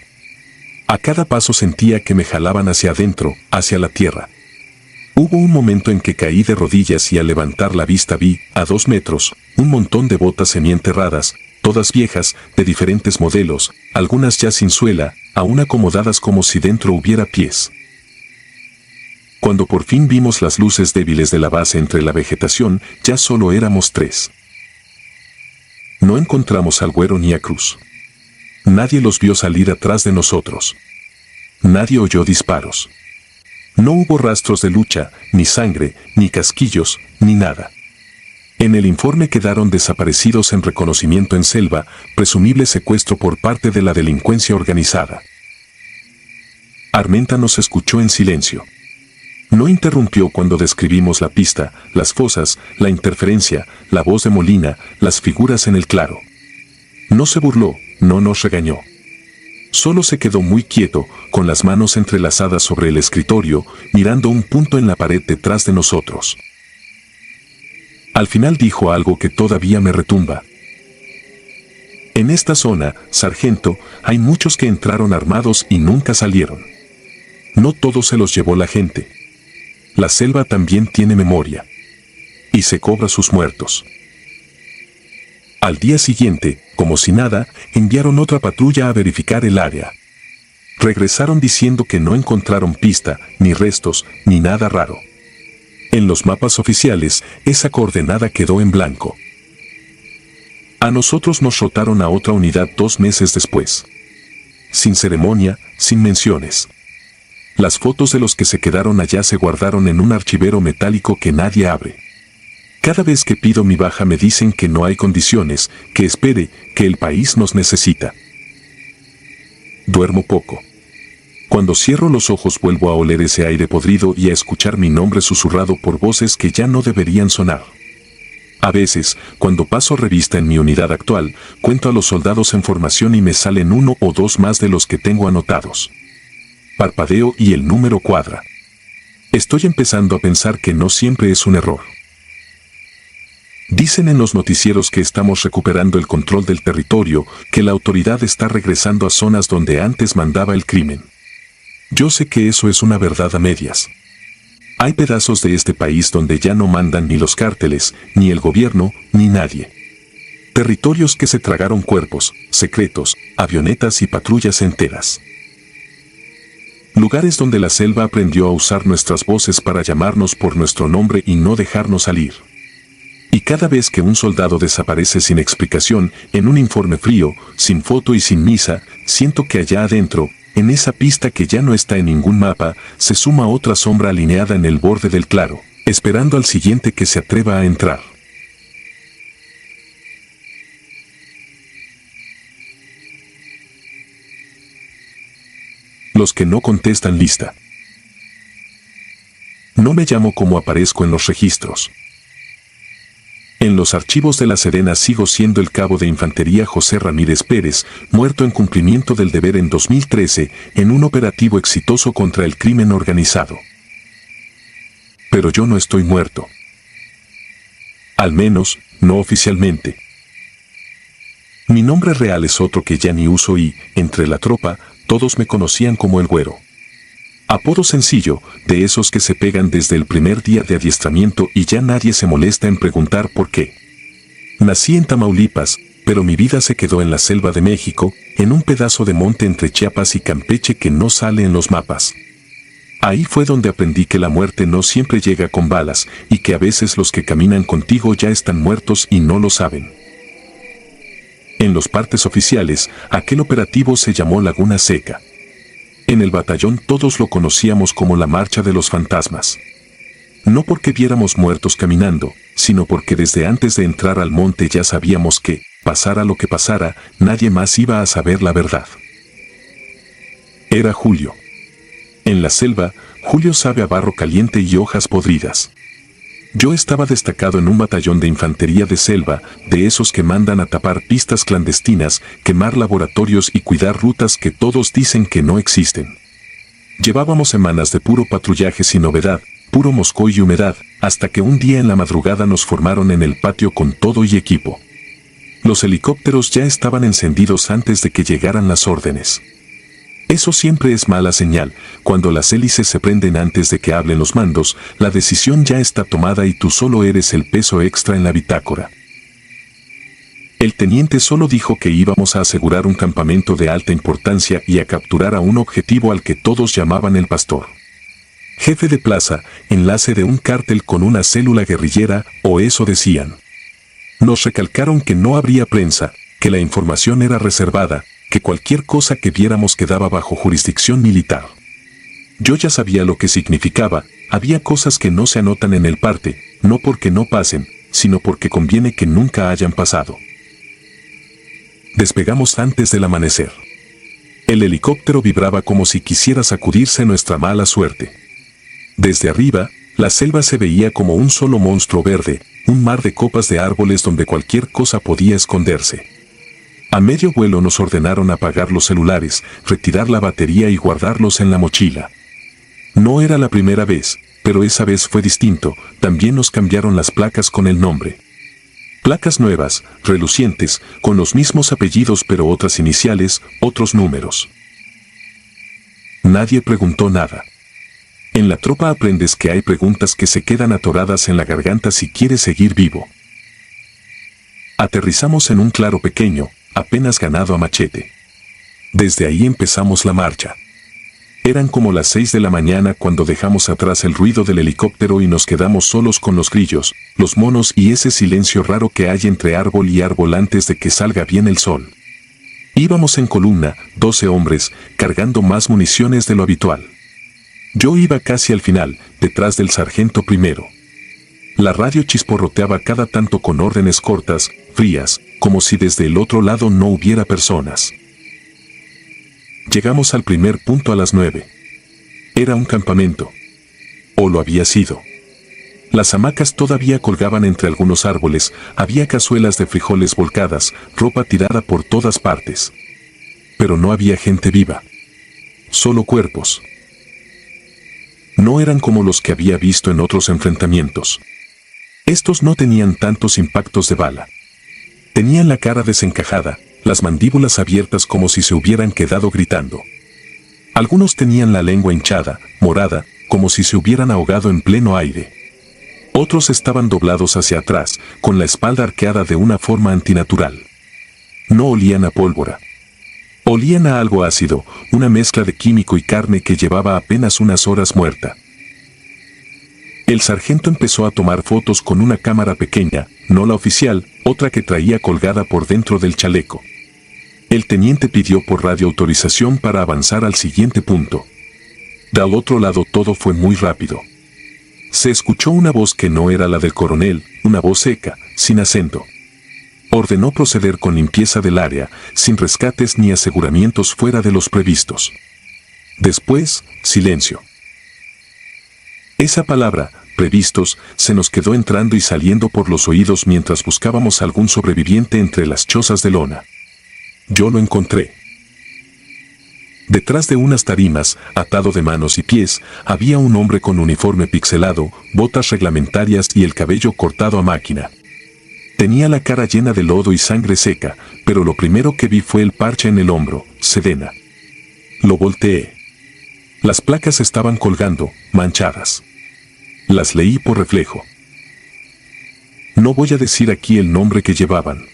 A cada paso sentía que me jalaban hacia adentro, hacia la tierra. Hubo un momento en que caí de rodillas y al levantar la vista vi, a 2 metros, un montón de botas semienterradas, todas viejas, de diferentes modelos, algunas ya sin suela, aún acomodadas como si dentro hubiera pies. Cuando por fin vimos las luces débiles de la base entre la vegetación, ya solo éramos 3. No encontramos al güero ni a Cruz. Nadie los vio salir atrás de nosotros. Nadie oyó disparos. No hubo rastros de lucha, ni sangre, ni casquillos, ni nada. En el informe quedaron desaparecidos en reconocimiento en selva, presumible secuestro por parte de la delincuencia organizada. Armenta nos escuchó en silencio. No interrumpió cuando describimos la pista, las fosas, la interferencia, la voz de Molina, las figuras en el claro. No se burló, no nos regañó. Solo se quedó muy quieto, con las manos entrelazadas sobre el escritorio, mirando un punto en la pared detrás de nosotros. Al final dijo algo que todavía me retumba. En esta zona, sargento, hay muchos que entraron armados y nunca salieron. No todos se los llevó la gente. La selva también tiene memoria. Y se cobra sus muertos. Al día siguiente, como si nada, enviaron otra patrulla a verificar el área. Regresaron diciendo que no encontraron pista, ni restos, ni nada raro. En los mapas oficiales, esa coordenada quedó en blanco. A nosotros nos rotaron a otra unidad 2 meses después. Sin ceremonia, sin menciones. Las fotos de los que se quedaron allá se guardaron en un archivero metálico que nadie abre. Cada vez que pido mi baja me dicen que no hay condiciones, que espere, que el país nos necesita. Duermo poco. Cuando cierro los ojos vuelvo a oler ese aire podrido y a escuchar mi nombre susurrado por voces que ya no deberían sonar. A veces, cuando paso revista en mi unidad actual, cuento a los soldados en formación y me salen 1 o 2 más de los que tengo anotados. Parpadeo y el número cuadra. Estoy empezando a pensar que no siempre es un error. Dicen en los noticieros que estamos recuperando el control del territorio, que la autoridad está regresando a zonas donde antes mandaba el crimen. Yo sé que eso es una verdad a medias. Hay pedazos de este país donde ya no mandan ni los cárteles, ni el gobierno, ni nadie. Territorios que se tragaron cuerpos, secretos, avionetas y patrullas enteras. Lugares donde la selva aprendió a usar nuestras voces para llamarnos por nuestro nombre y no dejarnos salir. Y cada vez que un soldado desaparece sin explicación, en un informe frío, sin foto y sin misa, siento que allá adentro, en esa pista que ya no está en ningún mapa, se suma otra sombra alineada en el borde del claro, esperando al siguiente que se atreva a entrar. Los que no contestan lista. No me llamo como aparezco en los registros. En los archivos de La Serena sigo siendo el cabo de infantería José Ramírez Pérez, muerto en cumplimiento del deber en 2013, en un operativo exitoso contra el crimen organizado. Pero yo no estoy muerto. Al menos, no oficialmente. Mi nombre real es otro que ya ni uso y, entre la tropa, todos me conocían como el Güero. Apodo sencillo, de esos que se pegan desde el primer día de adiestramiento y ya nadie se molesta en preguntar por qué. Nací en Tamaulipas, pero mi vida se quedó en la selva de México, en un pedazo de monte entre Chiapas y Campeche que no sale en los mapas. Ahí fue donde aprendí que la muerte no siempre llega con balas y que a veces los que caminan contigo ya están muertos y no lo saben. En los partes oficiales, aquel operativo se llamó Laguna Seca. En el batallón todos lo conocíamos como la Marcha de los Fantasmas. No porque viéramos muertos caminando, sino porque desde antes de entrar al monte ya sabíamos que, pasara lo que pasara, nadie más iba a saber la verdad. Era julio. En la selva, julio sabe a barro caliente y hojas podridas. Yo estaba destacado en un batallón de infantería de selva, de esos que mandan a tapar pistas clandestinas, quemar laboratorios y cuidar rutas que todos dicen que no existen. Llevábamos semanas de puro patrullaje sin novedad, puro mosco y humedad, hasta que un día en la madrugada nos formaron en el patio con todo y equipo. Los helicópteros ya estaban encendidos antes de que llegaran las órdenes. Eso siempre es mala señal. Cuando las hélices se prenden antes de que hablen los mandos, la decisión ya está tomada y tú solo eres el peso extra en la bitácora. El teniente solo dijo que íbamos a asegurar un campamento de alta importancia y a capturar a un objetivo al que todos llamaban el Pastor. Jefe de plaza, enlace de un cártel con una célula guerrillera, o eso decían. Nos recalcaron que no habría prensa, que la información era reservada, que cualquier cosa que viéramos quedaba bajo jurisdicción militar. Yo ya sabía lo que significaba, había cosas que no se anotan en el parte, no porque no pasen, sino porque conviene que nunca hayan pasado. Despegamos antes del amanecer. El helicóptero vibraba como si quisiera sacudirse nuestra mala suerte. Desde arriba, la selva se veía como un solo monstruo verde, un mar de copas de árboles donde cualquier cosa podía esconderse. A medio vuelo nos ordenaron apagar los celulares, retirar la batería y guardarlos en la mochila. No era la primera vez, pero esa vez fue distinto, también nos cambiaron las placas con el nombre. Placas nuevas, relucientes, con los mismos apellidos pero otras iniciales, otros números. Nadie preguntó nada. En la tropa aprendes que hay preguntas que se quedan atoradas en la garganta si quieres seguir vivo. Aterrizamos en un claro pequeño, apenas ganado a machete. Desde ahí empezamos la marcha. Eran como las 6 de la mañana cuando dejamos atrás el ruido del helicóptero y nos quedamos solos con los grillos, los monos y ese silencio raro que hay entre árbol y árbol antes de que salga bien el sol. Íbamos en columna, 12 hombres, cargando más municiones de lo habitual. Yo iba casi al final, detrás del sargento primero. La radio chisporroteaba cada tanto con órdenes cortas, frías, como si desde el otro lado no hubiera personas. Llegamos al primer punto a las 9. Era un campamento. O lo había sido. Las hamacas todavía colgaban entre algunos árboles, había cazuelas de frijoles volcadas, ropa tirada por todas partes. Pero no había gente viva. Solo cuerpos. No eran como los que había visto en otros enfrentamientos. Estos no tenían tantos impactos de bala. Tenían la cara desencajada, las mandíbulas abiertas como si se hubieran quedado gritando. Algunos tenían la lengua hinchada, morada, como si se hubieran ahogado en pleno aire. Otros estaban doblados hacia atrás, con la espalda arqueada de una forma antinatural. No olían a pólvora. Olían a algo ácido, una mezcla de químico y carne que llevaba apenas unas horas muerta. El sargento empezó a tomar fotos con una cámara pequeña, no la oficial, otra que traía colgada por dentro del chaleco. El teniente pidió por radio autorización para avanzar al siguiente punto. Del otro lado todo fue muy rápido. Se escuchó una voz que no era la del coronel, una voz seca, sin acento. Ordenó proceder con limpieza del área, sin rescates ni aseguramientos fuera de los previstos. Después, silencio. Esa palabra, previstos, se nos quedó entrando y saliendo por los oídos mientras buscábamos algún sobreviviente entre las chozas de lona. Yo lo encontré. Detrás de unas tarimas, atado de manos y pies, había un hombre con uniforme pixelado, botas reglamentarias y el cabello cortado a máquina. Tenía la cara llena de lodo y sangre seca, pero lo primero que vi fue el parche en el hombro, Sedena. Lo volteé. Las placas estaban colgando, manchadas. Las leí por reflejo. No voy a decir aquí el nombre que llevaban.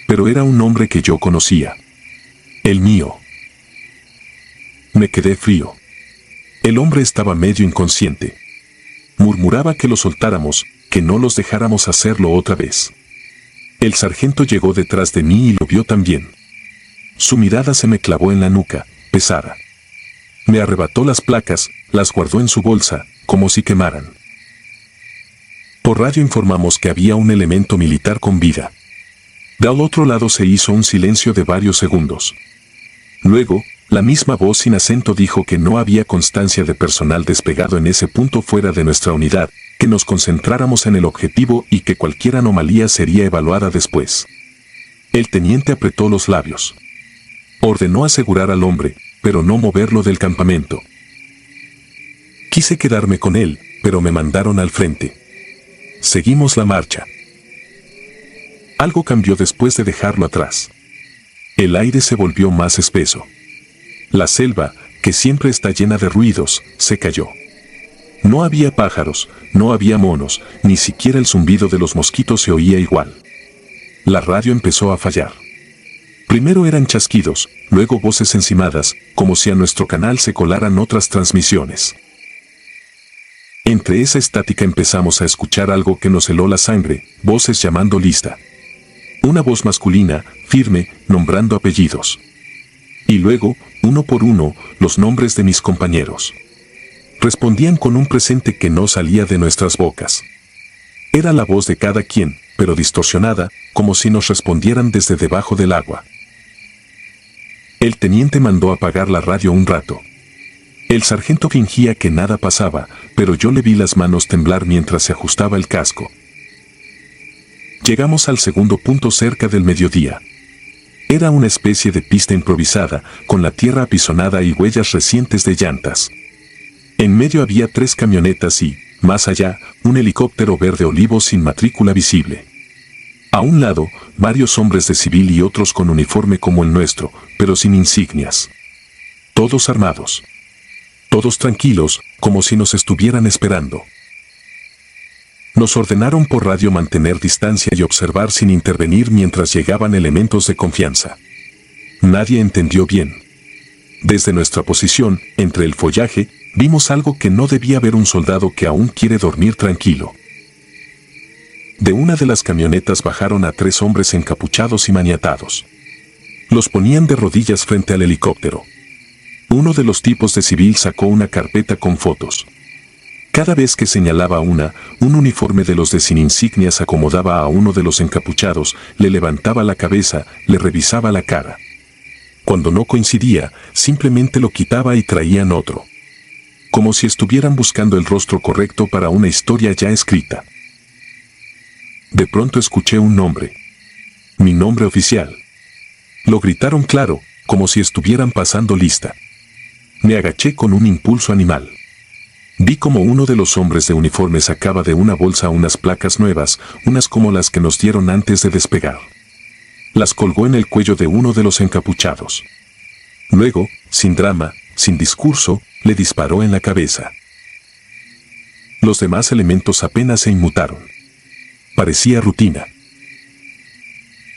Pero era un nombre que yo conocía. El mío. Me quedé frío. El hombre estaba medio inconsciente. Murmuraba que lo soltáramos, que no los dejáramos hacerlo otra vez. El sargento llegó detrás de mí y lo vio también. Su mirada se me clavó en la nuca, pesada. Me arrebató las placas, las guardó en su bolsa, como si quemaran. Por radio informamos que había un elemento militar con vida. Del otro lado se hizo un silencio de varios segundos. Luego, la misma voz sin acento dijo que no había constancia de personal desplegado en ese punto fuera de nuestra unidad, que nos concentráramos en el objetivo y que cualquier anomalía sería evaluada después. El teniente apretó los labios. Ordenó asegurar al hombre, pero no moverlo del campamento. Quise quedarme con él, pero me mandaron al frente. Seguimos la marcha. Algo cambió después de dejarlo atrás. El aire se volvió más espeso. La selva, que siempre está llena de ruidos, se cayó. No había pájaros, no había monos, ni siquiera el zumbido de los mosquitos se oía igual. La radio empezó a fallar. Primero eran chasquidos, luego voces encimadas, como si a nuestro canal se colaran otras transmisiones. Entre esa estática empezamos a escuchar algo que nos heló la sangre, voces llamando lista. Una voz masculina, firme, nombrando apellidos. Y luego, uno por uno, los nombres de mis compañeros. Respondían con un presente que no salía de nuestras bocas. Era la voz de cada quien, pero distorsionada, como si nos respondieran desde debajo del agua. El teniente mandó apagar la radio un rato. El sargento fingía que nada pasaba, pero yo le vi las manos temblar mientras se ajustaba el casco. Llegamos al segundo punto cerca del mediodía. Era una especie de pista improvisada, con la tierra apisonada y huellas recientes de llantas. En medio había 3 camionetas y, más allá, un helicóptero verde olivo sin matrícula visible. A un lado, varios hombres de civil y otros con uniforme como el nuestro, pero sin insignias. Todos armados. Todos tranquilos, como si nos estuvieran esperando. Nos ordenaron por radio mantener distancia y observar sin intervenir mientras llegaban elementos de confianza. Nadie entendió bien. Desde nuestra posición, entre el follaje, vimos algo que no debía ver un soldado que aún quiere dormir tranquilo. De una de las camionetas bajaron a 3 hombres encapuchados y maniatados. Los ponían de rodillas frente al helicóptero. Uno de los tipos de civil sacó una carpeta con fotos. Cada vez que señalaba un uniforme de los de sin insignias acomodaba a uno de los encapuchados, le levantaba la cabeza, le revisaba la cara. Cuando no coincidía, simplemente lo quitaba y traían otro. Como si estuvieran buscando el rostro correcto para una historia ya escrita. De pronto escuché un nombre. Mi nombre oficial. Lo gritaron claro, como si estuvieran pasando lista. Me agaché con un impulso animal. Vi como uno de los hombres de uniforme sacaba de una bolsa unas placas nuevas, unas como las que nos dieron antes de despegar. Las colgó en el cuello de uno de los encapuchados. Luego, sin drama, sin discurso, le disparó en la cabeza. Los demás elementos apenas se inmutaron. Parecía rutina.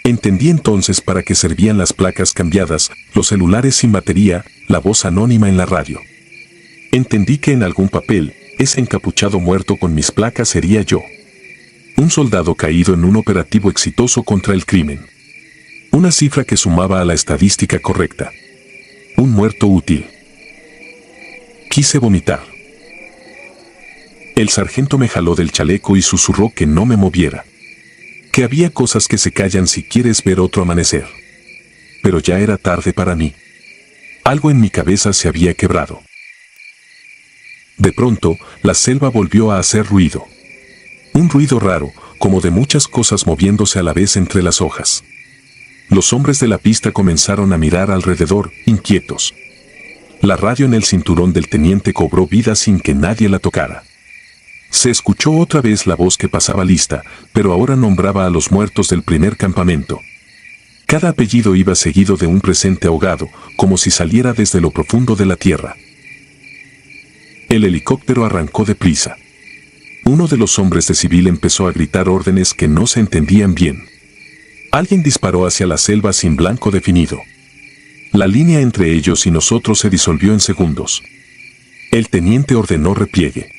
Entendí entonces para qué servían las placas cambiadas, los celulares sin batería, la voz anónima en la radio. Entendí que en algún papel, ese encapuchado muerto con mis placas sería yo. Un soldado caído en un operativo exitoso contra el crimen. Una cifra que sumaba a la estadística correcta. Un muerto útil. Quise vomitar. El sargento me jaló del chaleco y susurró que no me moviera. Que había cosas que se callan si quieres ver otro amanecer. Pero ya era tarde para mí. Algo en mi cabeza se había quebrado. De pronto, la selva volvió a hacer ruido. Un ruido raro, como de muchas cosas moviéndose a la vez entre las hojas. Los hombres de la pista comenzaron a mirar alrededor, inquietos. La radio en el cinturón del teniente cobró vida sin que nadie la tocara. Se escuchó otra vez la voz que pasaba lista, pero ahora nombraba a los muertos del primer campamento. Cada apellido iba seguido de un presente ahogado, como si saliera desde lo profundo de la tierra. El helicóptero arrancó deprisa. Uno de los hombres de civil empezó a gritar órdenes que no se entendían bien. Alguien disparó hacia la selva sin blanco definido. La línea entre ellos y nosotros se disolvió en segundos. El teniente ordenó repliegue.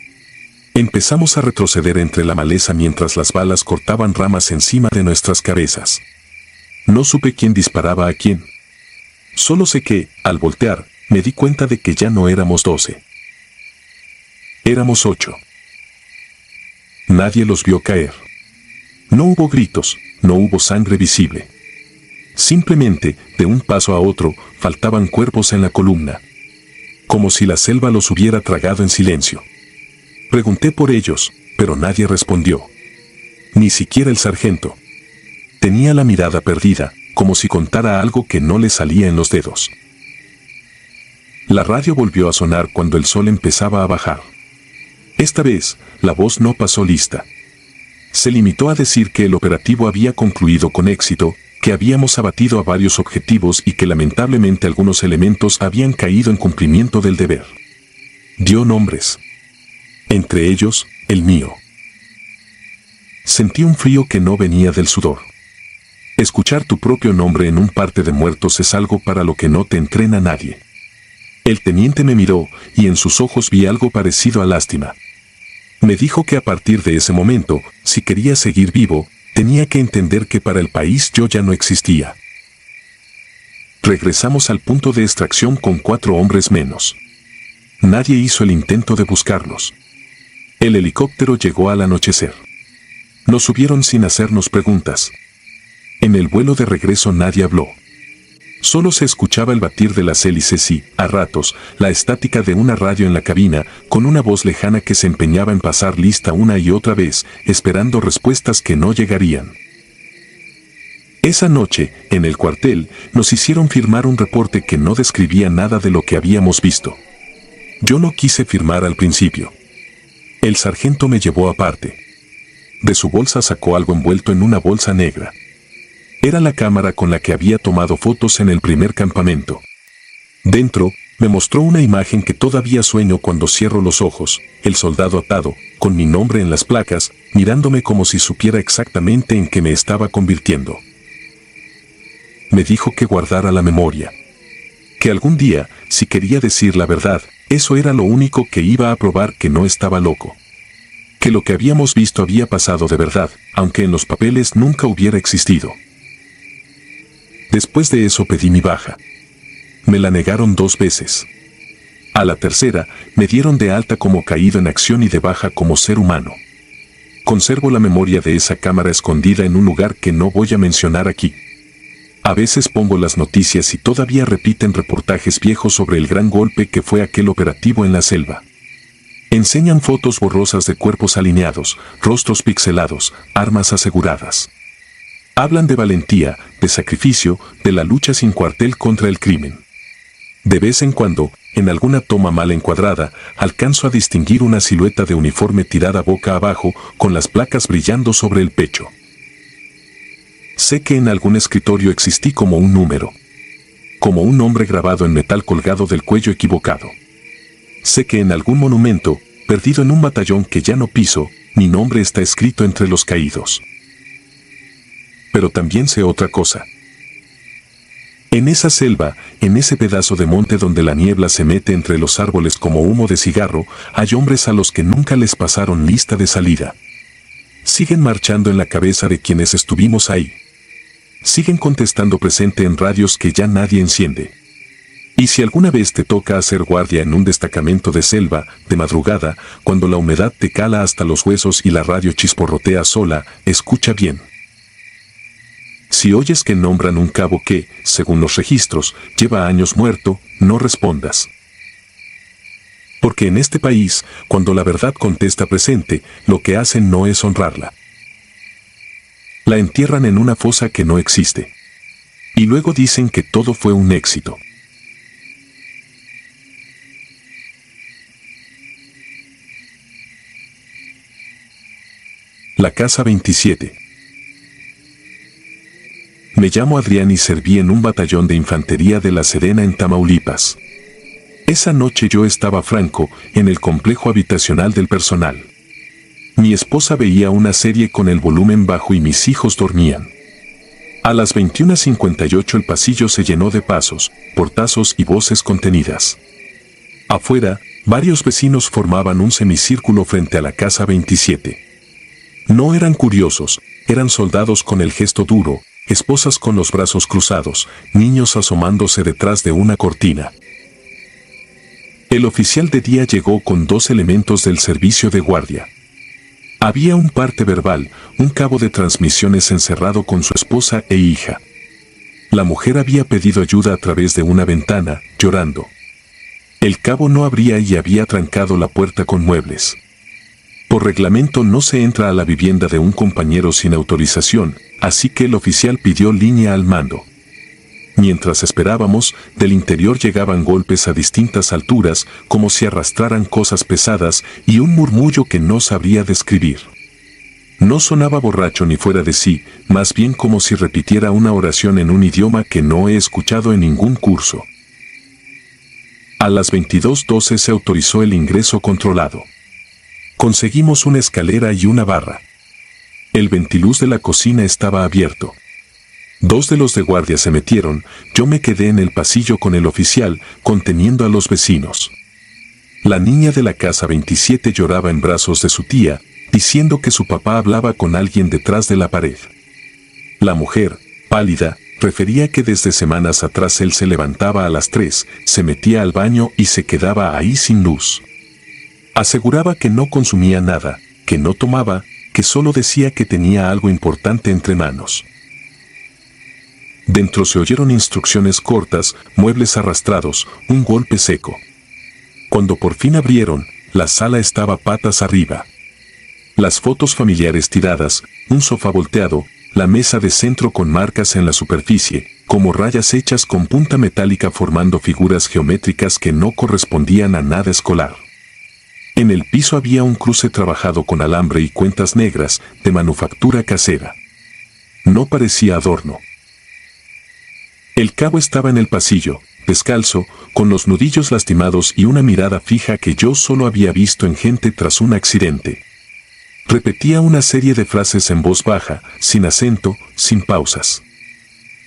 Empezamos a retroceder entre la maleza mientras las balas cortaban ramas encima de nuestras cabezas. No supe quién disparaba a quién. Solo sé que, al voltear, me di cuenta de que ya no éramos 12. Éramos 8. Nadie los vio caer. No hubo gritos, no hubo sangre visible. Simplemente, de un paso a otro, faltaban cuerpos en la columna. Como si la selva los hubiera tragado en silencio. Pregunté por ellos, pero nadie respondió. Ni siquiera el sargento. Tenía la mirada perdida, como si contara algo que no le salía en los dedos. La radio volvió a sonar cuando el sol empezaba a bajar. Esta vez, la voz no pasó lista. Se limitó a decir que el operativo había concluido con éxito, que habíamos abatido a varios objetivos y que lamentablemente algunos elementos habían caído en cumplimiento del deber. Dio nombres. Entre ellos, el mío. Sentí un frío que no venía del sudor. Escuchar tu propio nombre en un parte de muertos es algo para lo que no te entrena nadie. El teniente me miró, y en sus ojos vi algo parecido a lástima. Me dijo que a partir de ese momento, si quería seguir vivo, tenía que entender que para el país yo ya no existía. Regresamos al punto de extracción con 4 hombres menos. Nadie hizo el intento de buscarlos. El helicóptero llegó al anochecer. Nos subieron sin hacernos preguntas. En el vuelo de regreso nadie habló. Solo se escuchaba el batir de las hélices y, a ratos, la estática de una radio en la cabina, con una voz lejana que se empeñaba en pasar lista una y otra vez, esperando respuestas que no llegarían. Esa noche, en el cuartel, nos hicieron firmar un reporte que no describía nada de lo que habíamos visto. Yo no quise firmar al principio. El sargento me llevó aparte. De su bolsa sacó algo envuelto en una bolsa negra. Era la cámara con la que había tomado fotos en el primer campamento. Dentro, me mostró una imagen que todavía sueño cuando cierro los ojos, el soldado atado, con mi nombre en las placas, mirándome como si supiera exactamente en qué me estaba convirtiendo. Me dijo que guardara la memoria. Que algún día, si quería decir la verdad, eso era lo único que iba a probar que no estaba loco. Que lo que habíamos visto había pasado de verdad, aunque en los papeles nunca hubiera existido. Después de eso pedí mi baja. Me la negaron 2 veces. A la tercera, me dieron de alta como caído en acción y de baja como ser humano. Conservo la memoria de esa cámara escondida en un lugar que no voy a mencionar aquí. A veces pongo las noticias y todavía repiten reportajes viejos sobre el gran golpe que fue aquel operativo en la selva. Enseñan fotos borrosas de cuerpos alineados, rostros pixelados, armas aseguradas. Hablan de valentía, de sacrificio, de la lucha sin cuartel contra el crimen. De vez en cuando, en alguna toma mal encuadrada, alcanzo a distinguir una silueta de uniforme tirada boca abajo, con las placas brillando sobre el pecho. Sé que en algún escritorio existí como un número. Como un nombre grabado en metal colgado del cuello equivocado. Sé que en algún monumento, perdido en un batallón que ya no piso, mi nombre está escrito entre los caídos. Pero también sé otra cosa. En esa selva, en ese pedazo de monte donde la niebla se mete entre los árboles como humo de cigarro, hay hombres a los que nunca les pasaron lista de salida. Siguen marchando en la cabeza de quienes estuvimos ahí. Siguen contestando presente en radios que ya nadie enciende. Y si alguna vez te toca hacer guardia en un destacamento de selva, de madrugada, cuando la humedad te cala hasta los huesos y la radio chisporrotea sola, escucha bien. Si oyes que nombran un cabo que, según los registros, lleva años muerto, no respondas. Porque en este país, cuando la verdad contesta presente, lo que hacen no es honrarla. La entierran en una fosa que no existe. Y luego dicen que todo fue un éxito. La Casa 27. Me llamo Adrián y serví en un batallón de infantería de La Serena en Tamaulipas. Esa noche yo estaba franco en el complejo habitacional del personal. Mi esposa veía una serie con el volumen bajo y mis hijos dormían. A las 21:58 el pasillo se llenó de pasos, portazos y voces contenidas. Afuera, varios vecinos formaban un semicírculo frente a la Casa 27. No eran curiosos, eran soldados con el gesto duro, esposas con los brazos cruzados, niños asomándose detrás de una cortina. El oficial de día llegó con 2 elementos del servicio de guardia. Había un parte verbal, un cabo de transmisiones encerrado con su esposa e hija. La mujer había pedido ayuda a través de una ventana, llorando. El cabo no abría y había trancado la puerta con muebles. Por reglamento no se entra a la vivienda de un compañero sin autorización, así que el oficial pidió línea al mando. Mientras esperábamos, del interior llegaban golpes a distintas alturas, como si arrastraran cosas pesadas, y un murmullo que no sabría describir. No sonaba borracho ni fuera de sí, más bien como si repitiera una oración en un idioma que no he escuchado en ningún curso. A las 22:12 se autorizó el ingreso controlado. Conseguimos una escalera y una barra. El ventiluz de la cocina estaba abierto. 2 de los de guardia se metieron, yo me quedé en el pasillo con el oficial, conteniendo a los vecinos. La niña de la Casa 27 lloraba en brazos de su tía, diciendo que su papá hablaba con alguien detrás de la pared. La mujer, pálida, refería que desde semanas atrás él se levantaba a las 3, se metía al baño y se quedaba ahí sin luz. Aseguraba que no consumía nada, que no tomaba, que solo decía que tenía algo importante entre manos. Dentro se oyeron instrucciones cortas, muebles arrastrados, un golpe seco. Cuando por fin abrieron, la sala estaba patas arriba. Las fotos familiares tiradas, un sofá volteado, la mesa de centro con marcas en la superficie, como rayas hechas con punta metálica formando figuras geométricas que no correspondían a nada escolar. En el piso había un cruce trabajado con alambre y cuentas negras, de manufactura casera. No parecía adorno. El cabo estaba en el pasillo, descalzo, con los nudillos lastimados y una mirada fija que yo solo había visto en gente tras un accidente. Repetía una serie de frases en voz baja, sin acento, sin pausas.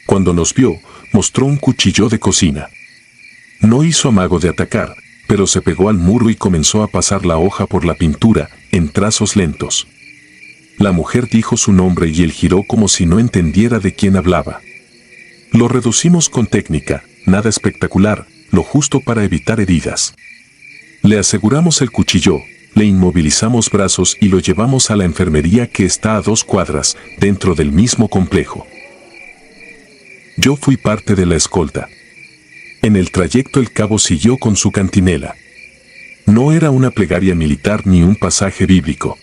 Cuando nos vio, mostró un cuchillo de cocina. No hizo amago de atacar, pero se pegó al muro y comenzó a pasar la hoja por la pintura, en trazos lentos. La mujer dijo su nombre y él giró como si no entendiera de quién hablaba. Lo reducimos con técnica, nada espectacular, lo justo para evitar heridas. Le aseguramos el cuchillo, le inmovilizamos brazos y lo llevamos a la enfermería que está a 2 cuadras, dentro del mismo complejo. Yo fui parte de la escolta. En el trayecto el cabo siguió con su cantinela. No era una plegaria militar ni un pasaje bíblico.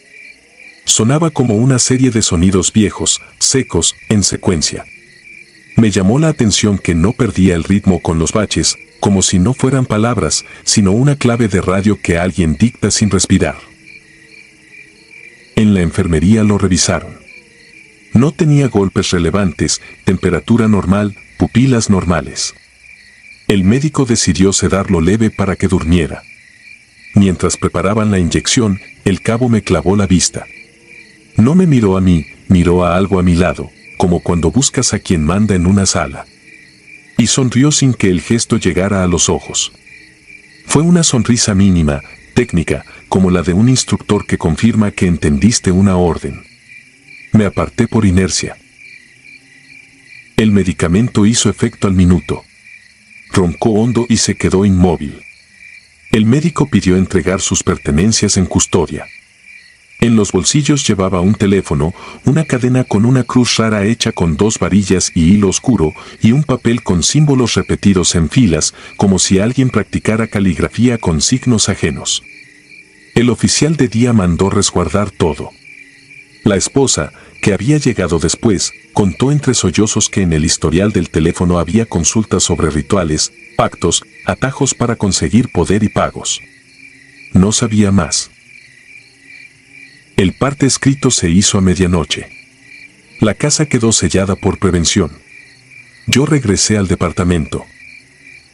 Sonaba como una serie de sonidos viejos, secos, en secuencia. Me llamó la atención que no perdía el ritmo con los baches, como si no fueran palabras, sino una clave de radio que alguien dicta sin respirar. En la enfermería lo revisaron. No tenía golpes relevantes, temperatura normal, pupilas normales. El médico decidió sedarlo leve para que durmiera. Mientras preparaban la inyección, el cabo me clavó la vista. No me miró a mí, miró a algo a mi lado, como cuando buscas a quien manda en una sala. Y sonrió sin que el gesto llegara a los ojos. Fue una sonrisa mínima, técnica, como la de un instructor que confirma que entendiste una orden. Me aparté por inercia. El medicamento hizo efecto al minuto. Roncó hondo y se quedó inmóvil. El médico pidió entregar sus pertenencias en custodia. En los bolsillos llevaba un teléfono, una cadena con una cruz rara hecha con 2 varillas y hilo oscuro, y un papel con símbolos repetidos en filas, como si alguien practicara caligrafía con signos ajenos. El oficial de día mandó resguardar todo. La esposa, que había llegado después, contó entre sollozos que en el historial del teléfono había consultas sobre rituales, pactos, atajos para conseguir poder y pagos. No sabía más. El parte escrito se hizo a medianoche. La casa quedó sellada por prevención. Yo regresé al departamento.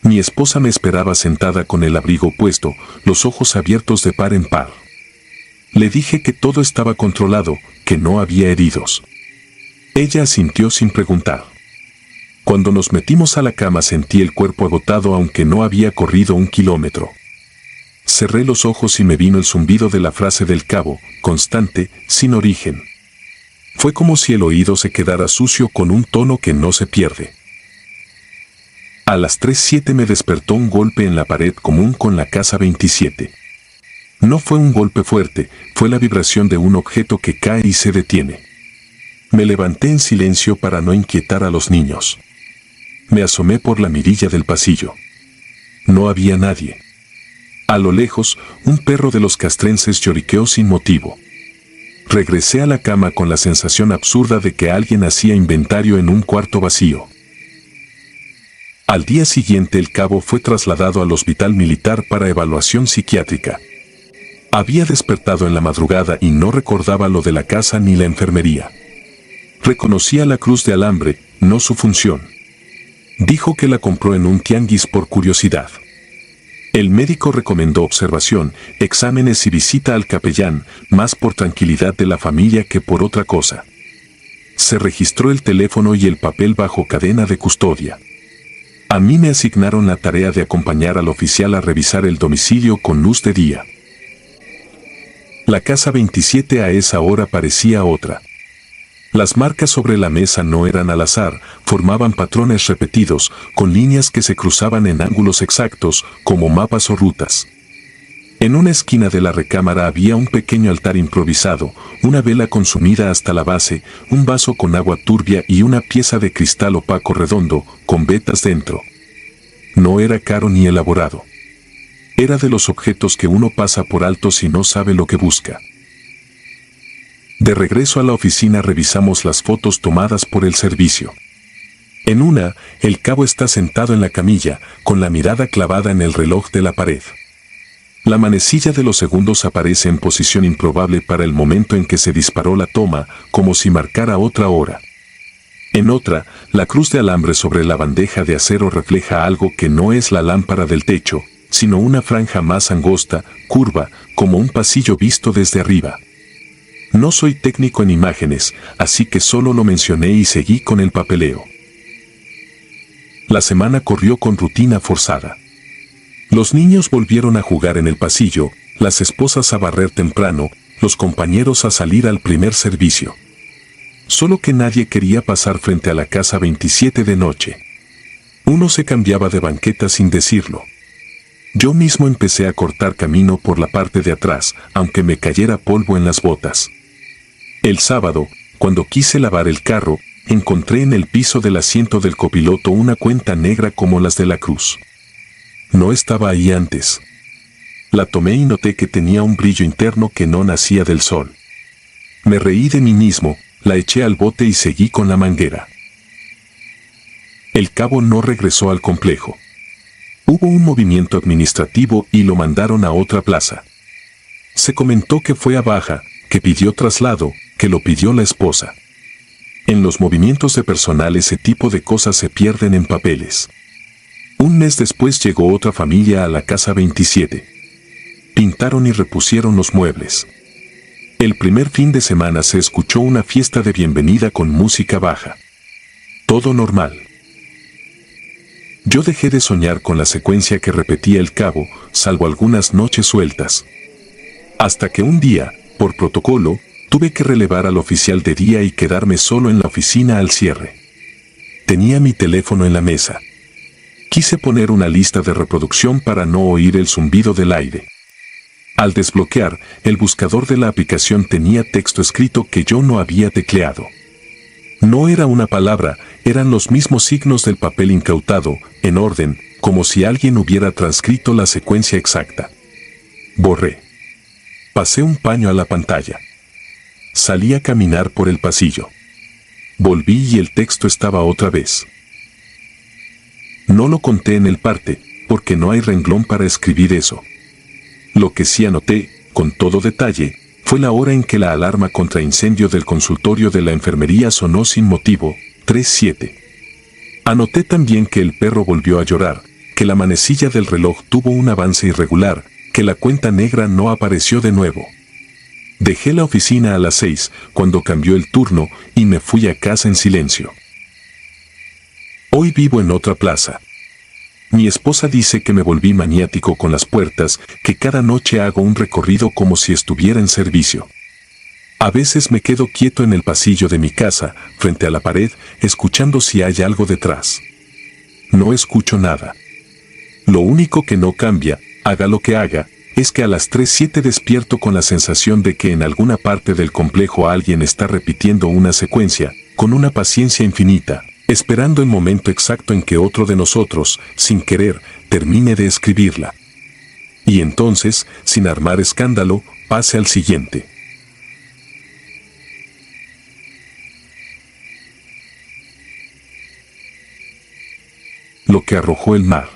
Mi esposa me esperaba sentada con el abrigo puesto, los ojos abiertos de par en par. Le dije que todo estaba controlado, que no había heridos. Ella asintió sin preguntar. Cuando nos metimos a la cama sentí el cuerpo agotado aunque no había corrido 1 kilómetro. Cerré los ojos y me vino el zumbido de la frase del cabo, constante, sin origen. Fue como si el oído se quedara sucio con un tono que no se pierde. A las 3:07 me despertó un golpe en la pared común con la casa 27. No fue un golpe fuerte, fue la vibración de un objeto que cae y se detiene. Me levanté en silencio para no inquietar a los niños. Me asomé por la mirilla del pasillo. No había nadie. A lo lejos, un perro de los castrenses lloriqueó sin motivo. Regresé a la cama con la sensación absurda de que alguien hacía inventario en un cuarto vacío. Al día siguiente el cabo fue trasladado al hospital militar para evaluación psiquiátrica. Había despertado en la madrugada y no recordaba lo de la casa ni la enfermería. Reconocía la cruz de alambre, no su función. Dijo que la compró en un tianguis por curiosidad. El médico recomendó observación, exámenes y visita al capellán, más por tranquilidad de la familia que por otra cosa. Se registró el teléfono y el papel bajo cadena de custodia. A mí me asignaron la tarea de acompañar al oficial a revisar el domicilio con luz de día. La casa 27 a esa hora parecía otra. Las marcas sobre la mesa no eran al azar, formaban patrones repetidos, con líneas que se cruzaban en ángulos exactos, como mapas o rutas. En una esquina de la recámara había un pequeño altar improvisado, una vela consumida hasta la base, un vaso con agua turbia y una pieza de cristal opaco redondo, con vetas dentro. No era caro ni elaborado. Era de los objetos que uno pasa por alto si no sabe lo que busca. De regreso a la oficina revisamos las fotos tomadas por el servicio. En una, el cabo está sentado en la camilla, con la mirada clavada en el reloj de la pared. La manecilla de los segundos aparece en posición improbable para el momento en que se disparó la toma, como si marcara otra hora. En otra, la cruz de alambre sobre la bandeja de acero refleja algo que no es la lámpara del techo, sino una franja más angosta, curva, como un pasillo visto desde arriba. No soy técnico en imágenes, así que solo lo mencioné y seguí con el papeleo. La semana corrió con rutina forzada. Los niños volvieron a jugar en el pasillo, las esposas a barrer temprano, los compañeros a salir al primer servicio. Solo que nadie quería pasar frente a la casa 27 de noche. Uno se cambiaba de banqueta sin decirlo. Yo mismo empecé a cortar camino por la parte de atrás, aunque me cayera polvo en las botas. El sábado, cuando quise lavar el carro, encontré en el piso del asiento del copiloto una cuenta negra como las de la cruz. No estaba ahí antes. La tomé y noté que tenía un brillo interno que no nacía del sol. Me reí de mí mismo, la eché al bote y seguí con la manguera. El cabo no regresó al complejo. Hubo un movimiento administrativo y lo mandaron a otra plaza. Se comentó que fue a baja, que pidió traslado, que lo pidió la esposa. En los movimientos de personal ese tipo de cosas se pierden en papeles. Un mes después llegó otra familia a la casa 27. Pintaron y repusieron los muebles. El primer fin de semana se escuchó una fiesta de bienvenida con música baja. Todo normal. Yo dejé de soñar con la secuencia que repetía el cabo, salvo algunas noches sueltas. Hasta que un día, por protocolo, tuve que relevar al oficial de día y quedarme solo en la oficina al cierre. Tenía mi teléfono en la mesa. Quise poner una lista de reproducción para no oír el zumbido del aire. Al desbloquear, el buscador de la aplicación tenía texto escrito que yo no había tecleado. No era una palabra, eran los mismos signos del papel incautado, en orden, como si alguien hubiera transcrito la secuencia exacta. Borré. Pasé un paño a la pantalla. Salí a caminar por el pasillo. Volví y el texto estaba otra vez. No lo conté en el parte, porque no hay renglón para escribir eso. Lo que sí anoté, con todo detalle, fue la hora en que la alarma contra incendio del consultorio de la enfermería sonó sin motivo, 3:07. Anoté también que el perro volvió a llorar, que la manecilla del reloj tuvo un avance irregular, que la cuenta negra no apareció de nuevo. Dejé la oficina a las 6, cuando cambió el turno, y me fui a casa en silencio. Hoy vivo en otra plaza. Mi esposa dice que me volví maniático con las puertas, que cada noche hago un recorrido como si estuviera en servicio. A veces me quedo quieto en el pasillo de mi casa, frente a la pared, escuchando si hay algo detrás. No escucho nada. Lo único que no cambia, haga lo que haga, es que a las 3:07 despierto con la sensación de que en alguna parte del complejo alguien está repitiendo una secuencia, con una paciencia infinita, esperando el momento exacto en que otro de nosotros, sin querer, termine de escribirla. Y entonces, sin armar escándalo, pase al siguiente. Lo que arrojó el mar.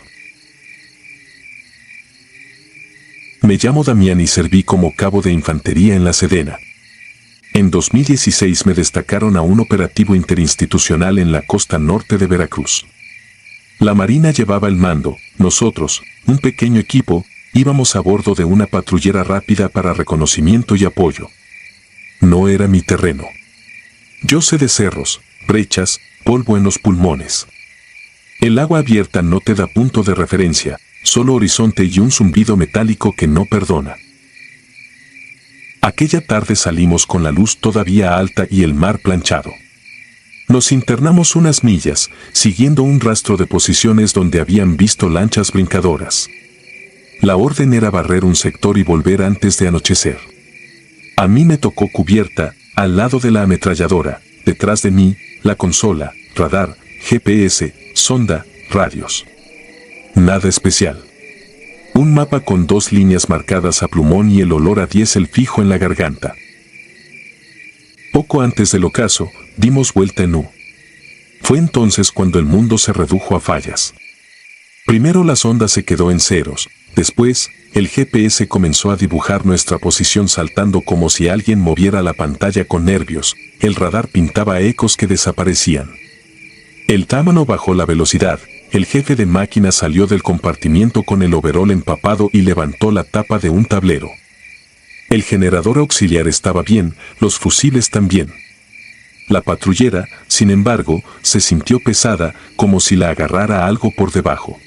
Me llamo Damián y serví como cabo de infantería en la Sedena. En 2016 me destacaron a un operativo interinstitucional en la costa norte de Veracruz. La Marina llevaba el mando, nosotros, un pequeño equipo, íbamos a bordo de una patrullera rápida para reconocimiento y apoyo. No era mi terreno. Yo sé de cerros, brechas, polvo en los pulmones. El agua abierta no te da punto de referencia, solo horizonte y un zumbido metálico que no perdona. Aquella tarde salimos con la luz todavía alta y el mar planchado. Nos internamos unas millas, siguiendo un rastro de posiciones donde habían visto lanchas brincadoras. La orden era barrer un sector y volver antes de anochecer. A mí me tocó cubierta, al lado de la ametralladora, detrás de mí, la consola, radar, GPS, sonda, radios. Nada especial. Un mapa con 2 líneas marcadas a plumón y el olor a diésel fijo en la garganta. Poco antes del ocaso, dimos vuelta en U. Fue entonces cuando el mundo se redujo a fallas. Primero la sonda se quedó en ceros, después, el GPS comenzó a dibujar nuestra posición saltando como si alguien moviera la pantalla con nervios, el radar pintaba ecos que desaparecían. El támano bajó la velocidad. El jefe de máquina salió del compartimiento con el overol empapado y levantó la tapa de un tablero. El generador auxiliar estaba bien, los fusibles también. La patrullera, sin embargo, se sintió pesada, como si la agarrara algo por debajo.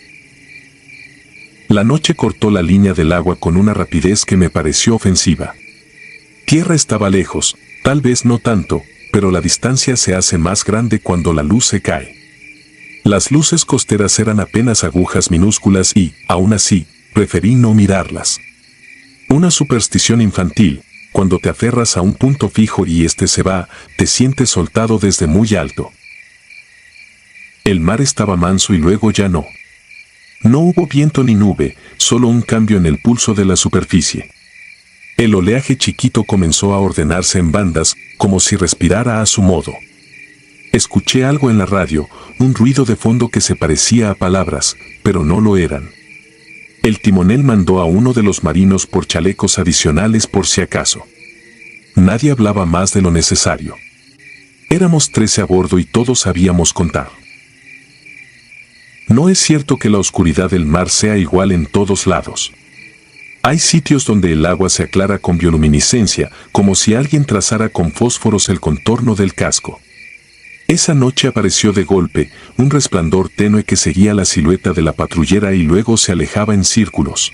La noche cortó la línea del agua con una rapidez que me pareció ofensiva. Tierra estaba lejos, tal vez no tanto, pero la distancia se hace más grande cuando la luz se cae. Las luces costeras eran apenas agujas minúsculas y, aún así, preferí no mirarlas. Una superstición infantil, cuando te aferras a un punto fijo y este se va, te sientes soltado desde muy alto. El mar estaba manso y luego ya no. No hubo viento ni nube, solo un cambio en el pulso de la superficie. El oleaje chiquito comenzó a ordenarse en bandas, como si respirara a su modo. Escuché algo en la radio, un ruido de fondo que se parecía a palabras, pero no lo eran. El timonel mandó a uno de los marinos por chalecos adicionales por si acaso. Nadie hablaba más de lo necesario. Éramos 13 a bordo y todos sabíamos contar. No es cierto que la oscuridad del mar sea igual en todos lados. Hay sitios donde el agua se aclara con bioluminiscencia, como si alguien trazara con fósforos el contorno del casco. Esa noche apareció de golpe un resplandor tenue que seguía la silueta de la patrullera y luego se alejaba en círculos.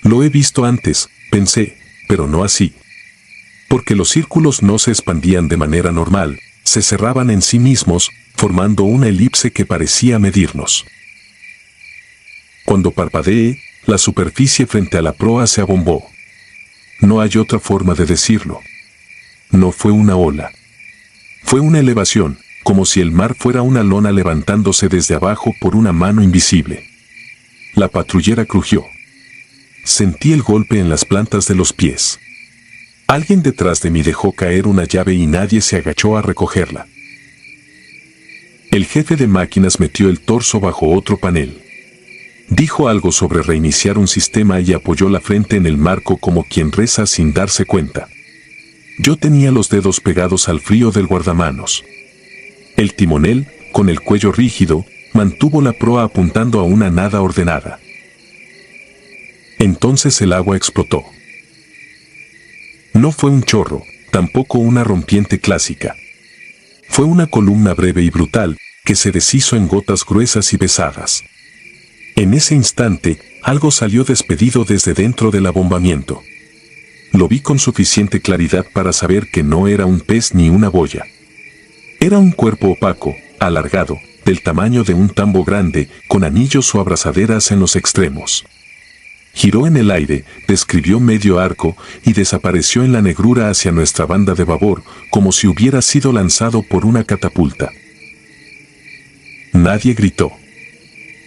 Lo he visto antes, pensé, pero no así. Porque los círculos no se expandían de manera normal, se cerraban en sí mismos, formando una elipse que parecía medirnos. Cuando parpadeé, la superficie frente a la proa se abombó. No hay otra forma de decirlo. No fue una ola. Fue una elevación, como si el mar fuera una lona levantándose desde abajo por una mano invisible. La patrullera crujió. Sentí el golpe en las plantas de los pies. Alguien detrás de mí dejó caer una llave y nadie se agachó a recogerla. El jefe de máquinas metió el torso bajo otro panel. Dijo algo sobre reiniciar un sistema y apoyó la frente en el marco como quien reza sin darse cuenta. Yo tenía los dedos pegados al frío del guardamanos. El timonel, con el cuello rígido, mantuvo la proa apuntando a una nada ordenada. Entonces el agua explotó. No fue un chorro, tampoco una rompiente clásica. Fue una columna breve y brutal, que se deshizo en gotas gruesas y pesadas. En ese instante, algo salió despedido desde dentro del abombamiento. Lo vi con suficiente claridad para saber que no era un pez ni una boya. Era un cuerpo opaco, alargado, del tamaño de un tambo grande, con anillos o abrazaderas en los extremos. Giró en el aire, describió medio arco y desapareció en la negrura hacia nuestra banda de babor, como si hubiera sido lanzado por una catapulta. Nadie gritó.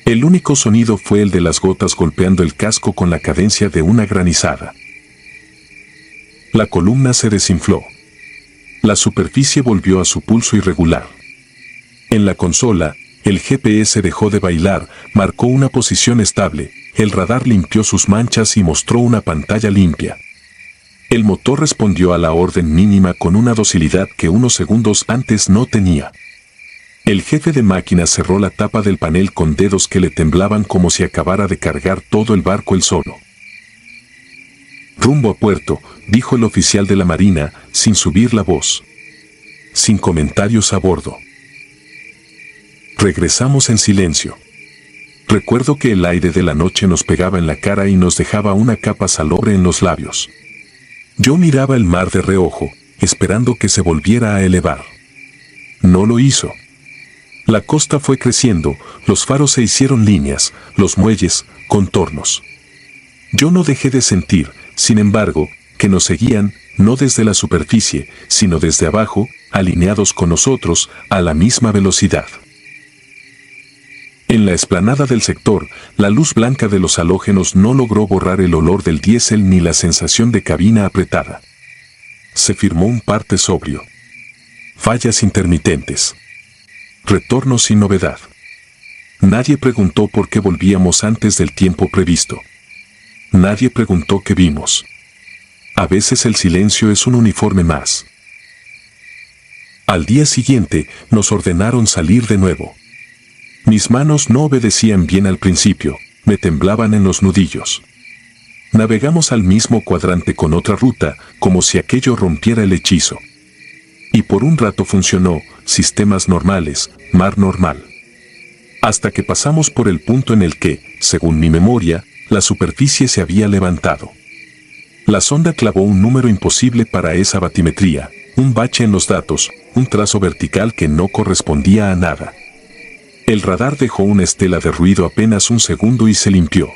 El único sonido fue el de las gotas golpeando el casco con la cadencia de una granizada. La columna se desinfló. La superficie volvió a su pulso irregular. En la consola, el GPS dejó de bailar, marcó una posición estable, el radar limpió sus manchas y mostró una pantalla limpia. El motor respondió a la orden mínima con una docilidad que unos segundos antes no tenía. El jefe de máquinas cerró la tapa del panel con dedos que le temblaban como si acabara de cargar todo el barco él solo. Rumbo a puerto, dijo el oficial de la marina, sin subir la voz. Sin comentarios a bordo. Regresamos en silencio. Recuerdo que el aire de la noche nos pegaba en la cara y nos dejaba una capa salobre en los labios. Yo miraba el mar de reojo, esperando que se volviera a elevar. No lo hizo. La costa fue creciendo, los faros se hicieron líneas, los muelles, contornos. Yo no dejé de sentir, sin embargo, que nos seguían, no desde la superficie, sino desde abajo, alineados con nosotros, a la misma velocidad. En la explanada del sector, la luz blanca de los halógenos no logró borrar el olor del diésel ni la sensación de cabina apretada. Se firmó un parte sobrio. Fallas intermitentes. Retorno sin novedad. Nadie preguntó por qué volvíamos antes del tiempo previsto. Nadie preguntó qué vimos. A veces el silencio es un uniforme más. Al día siguiente, nos ordenaron salir de nuevo. Mis manos no obedecían bien al principio, me temblaban en los nudillos. Navegamos al mismo cuadrante con otra ruta, como si aquello rompiera el hechizo. Y por un rato funcionó, sistemas normales, mar normal. Hasta que pasamos por el punto en el que, según mi memoria, la superficie se había levantado. La sonda clavó un número imposible para esa batimetría, un bache en los datos, un trazo vertical que no correspondía a nada. El radar dejó una estela de ruido apenas un segundo y se limpió.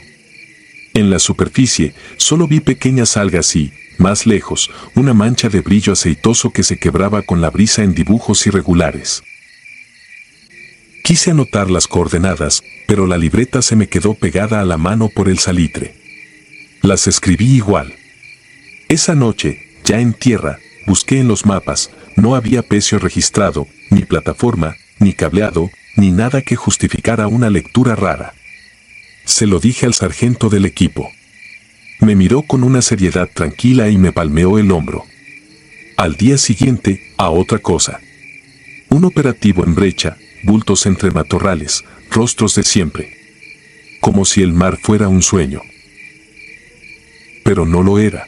En la superficie, solo vi pequeñas algas y, más lejos, una mancha de brillo aceitoso que se quebraba con la brisa en dibujos irregulares. Quise anotar las coordenadas, pero la libreta se me quedó pegada a la mano por el salitre. Las escribí igual. Esa noche, ya en tierra, busqué en los mapas, no había pecio registrado, ni plataforma, ni cableado, ni nada que justificara una lectura rara. Se lo dije al sargento del equipo. Me miró con una seriedad tranquila y me palmeó el hombro. Al día siguiente, a otra cosa. Un operativo en brecha, bultos entre matorrales, rostros de siempre. Como si el mar fuera un sueño. Pero no lo era.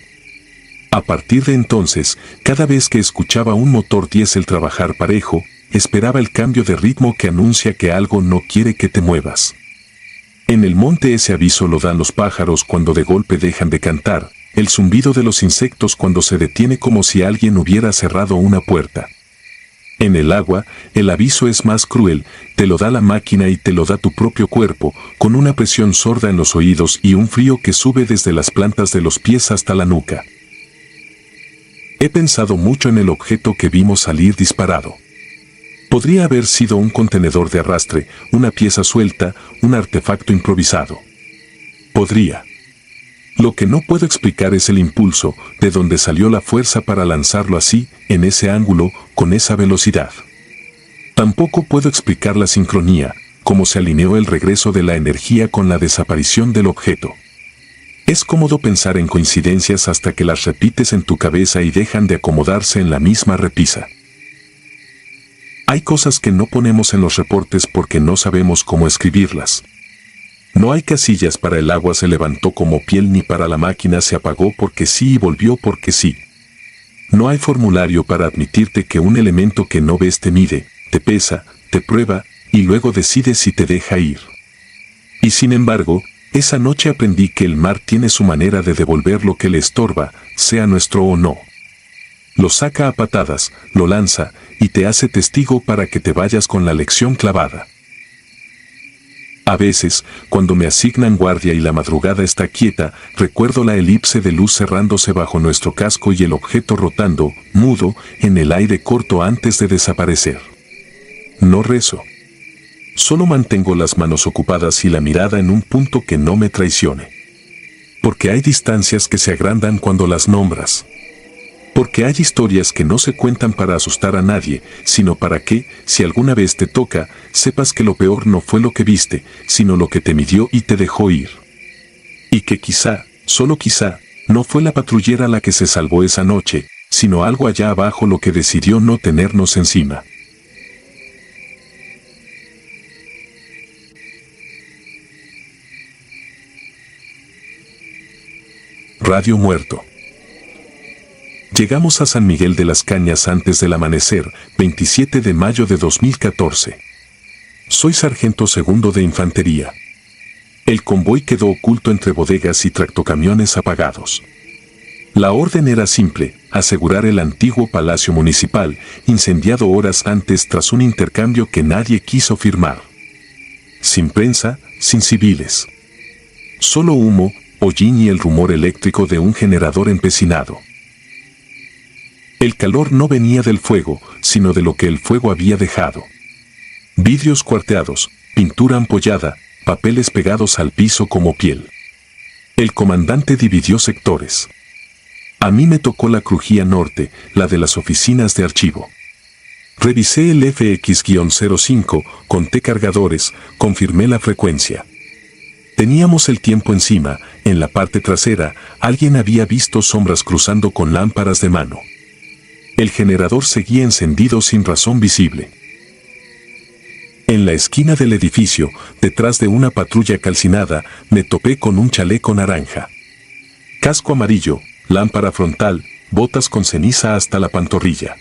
A partir de entonces, cada vez que escuchaba un motor diésel trabajar parejo, esperaba el cambio de ritmo que anuncia que algo no quiere que te muevas. En el monte ese aviso lo dan los pájaros cuando de golpe dejan de cantar, el zumbido de los insectos cuando se detiene como si alguien hubiera cerrado una puerta. En el agua, el aviso es más cruel, te lo da la máquina y te lo da tu propio cuerpo, con una presión sorda en los oídos y un frío que sube desde las plantas de los pies hasta la nuca. He pensado mucho en el objeto que vimos salir disparado. Podría haber sido un contenedor de arrastre, una pieza suelta, un artefacto improvisado. Podría. Lo que no puedo explicar es el impulso, de donde salió la fuerza para lanzarlo así, en ese ángulo, con esa velocidad. Tampoco puedo explicar la sincronía, cómo se alineó el regreso de la energía con la desaparición del objeto. Es cómodo pensar en coincidencias hasta que las repites en tu cabeza y dejan de acomodarse en la misma repisa. Hay cosas que no ponemos en los reportes porque no sabemos cómo escribirlas. No hay casillas para el agua se levantó como piel ni para la máquina se apagó porque sí y volvió porque sí. No hay formulario para admitirte que un elemento que no ves te mide, te pesa, te prueba y luego decide si te deja ir. Y sin embargo, esa noche aprendí que el mar tiene su manera de devolver lo que le estorba, sea nuestro o no. Lo saca a patadas, lo lanza y te hace testigo para que te vayas con la lección clavada. A veces, cuando me asignan guardia y la madrugada está quieta, recuerdo la elipse de luz cerrándose bajo nuestro casco y el objeto rotando, mudo, en el aire corto antes de desaparecer. No rezo. Solo mantengo las manos ocupadas y la mirada en un punto que no me traicione. Porque hay distancias que se agrandan cuando las nombras. Porque hay historias que no se cuentan para asustar a nadie, sino para que, si alguna vez te toca, sepas que lo peor no fue lo que viste, sino lo que te midió y te dejó ir. Y que quizá, solo quizá, no fue la patrullera la que se salvó esa noche, sino algo allá abajo lo que decidió no tenernos encima. Radio Muerto. Llegamos a San Miguel de las Cañas antes del amanecer, 27 de mayo de 2014. Soy sargento segundo de infantería. El convoy quedó oculto entre bodegas y tractocamiones apagados. La orden era simple, asegurar el antiguo palacio municipal, incendiado horas antes tras un intercambio que nadie quiso firmar. Sin prensa, sin civiles. Solo humo, hollín y el rumor eléctrico de un generador empecinado. El calor no venía del fuego, sino de lo que el fuego había dejado. Vidrios cuarteados, pintura ampollada, papeles pegados al piso como piel. El comandante dividió sectores. A mí me tocó la crujía norte, la de las oficinas de archivo. Revisé el FX-05, conté cargadores, confirmé la frecuencia. Teníamos el tiempo encima, en la parte trasera, alguien había visto sombras cruzando con lámparas de mano. El generador seguía encendido sin razón visible. En la esquina del edificio, detrás de una patrulla calcinada, me topé con un chaleco naranja. Casco amarillo, lámpara frontal, botas con ceniza hasta la pantorrilla.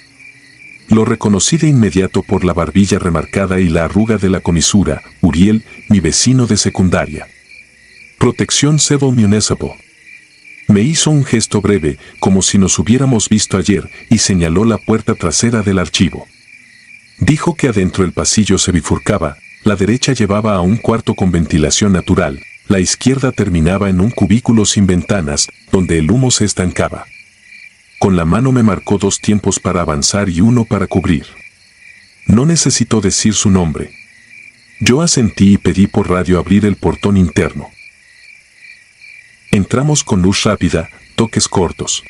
Lo reconocí de inmediato por la barbilla remarcada y la arruga de la comisura, Uriel, mi vecino de secundaria. Protección Civil Municipal. Me hizo un gesto breve, como si nos hubiéramos visto ayer, y señaló la puerta trasera del archivo. Dijo que adentro el pasillo se bifurcaba, la derecha llevaba a un cuarto con ventilación natural, la izquierda terminaba en un cubículo sin ventanas, donde el humo se estancaba. Con la mano me marcó 2 tiempos para avanzar y 1 para cubrir. No necesitó decir su nombre. Yo asentí y pedí por radio abrir el portón interno. Entramos con luz rápida, toques cortos.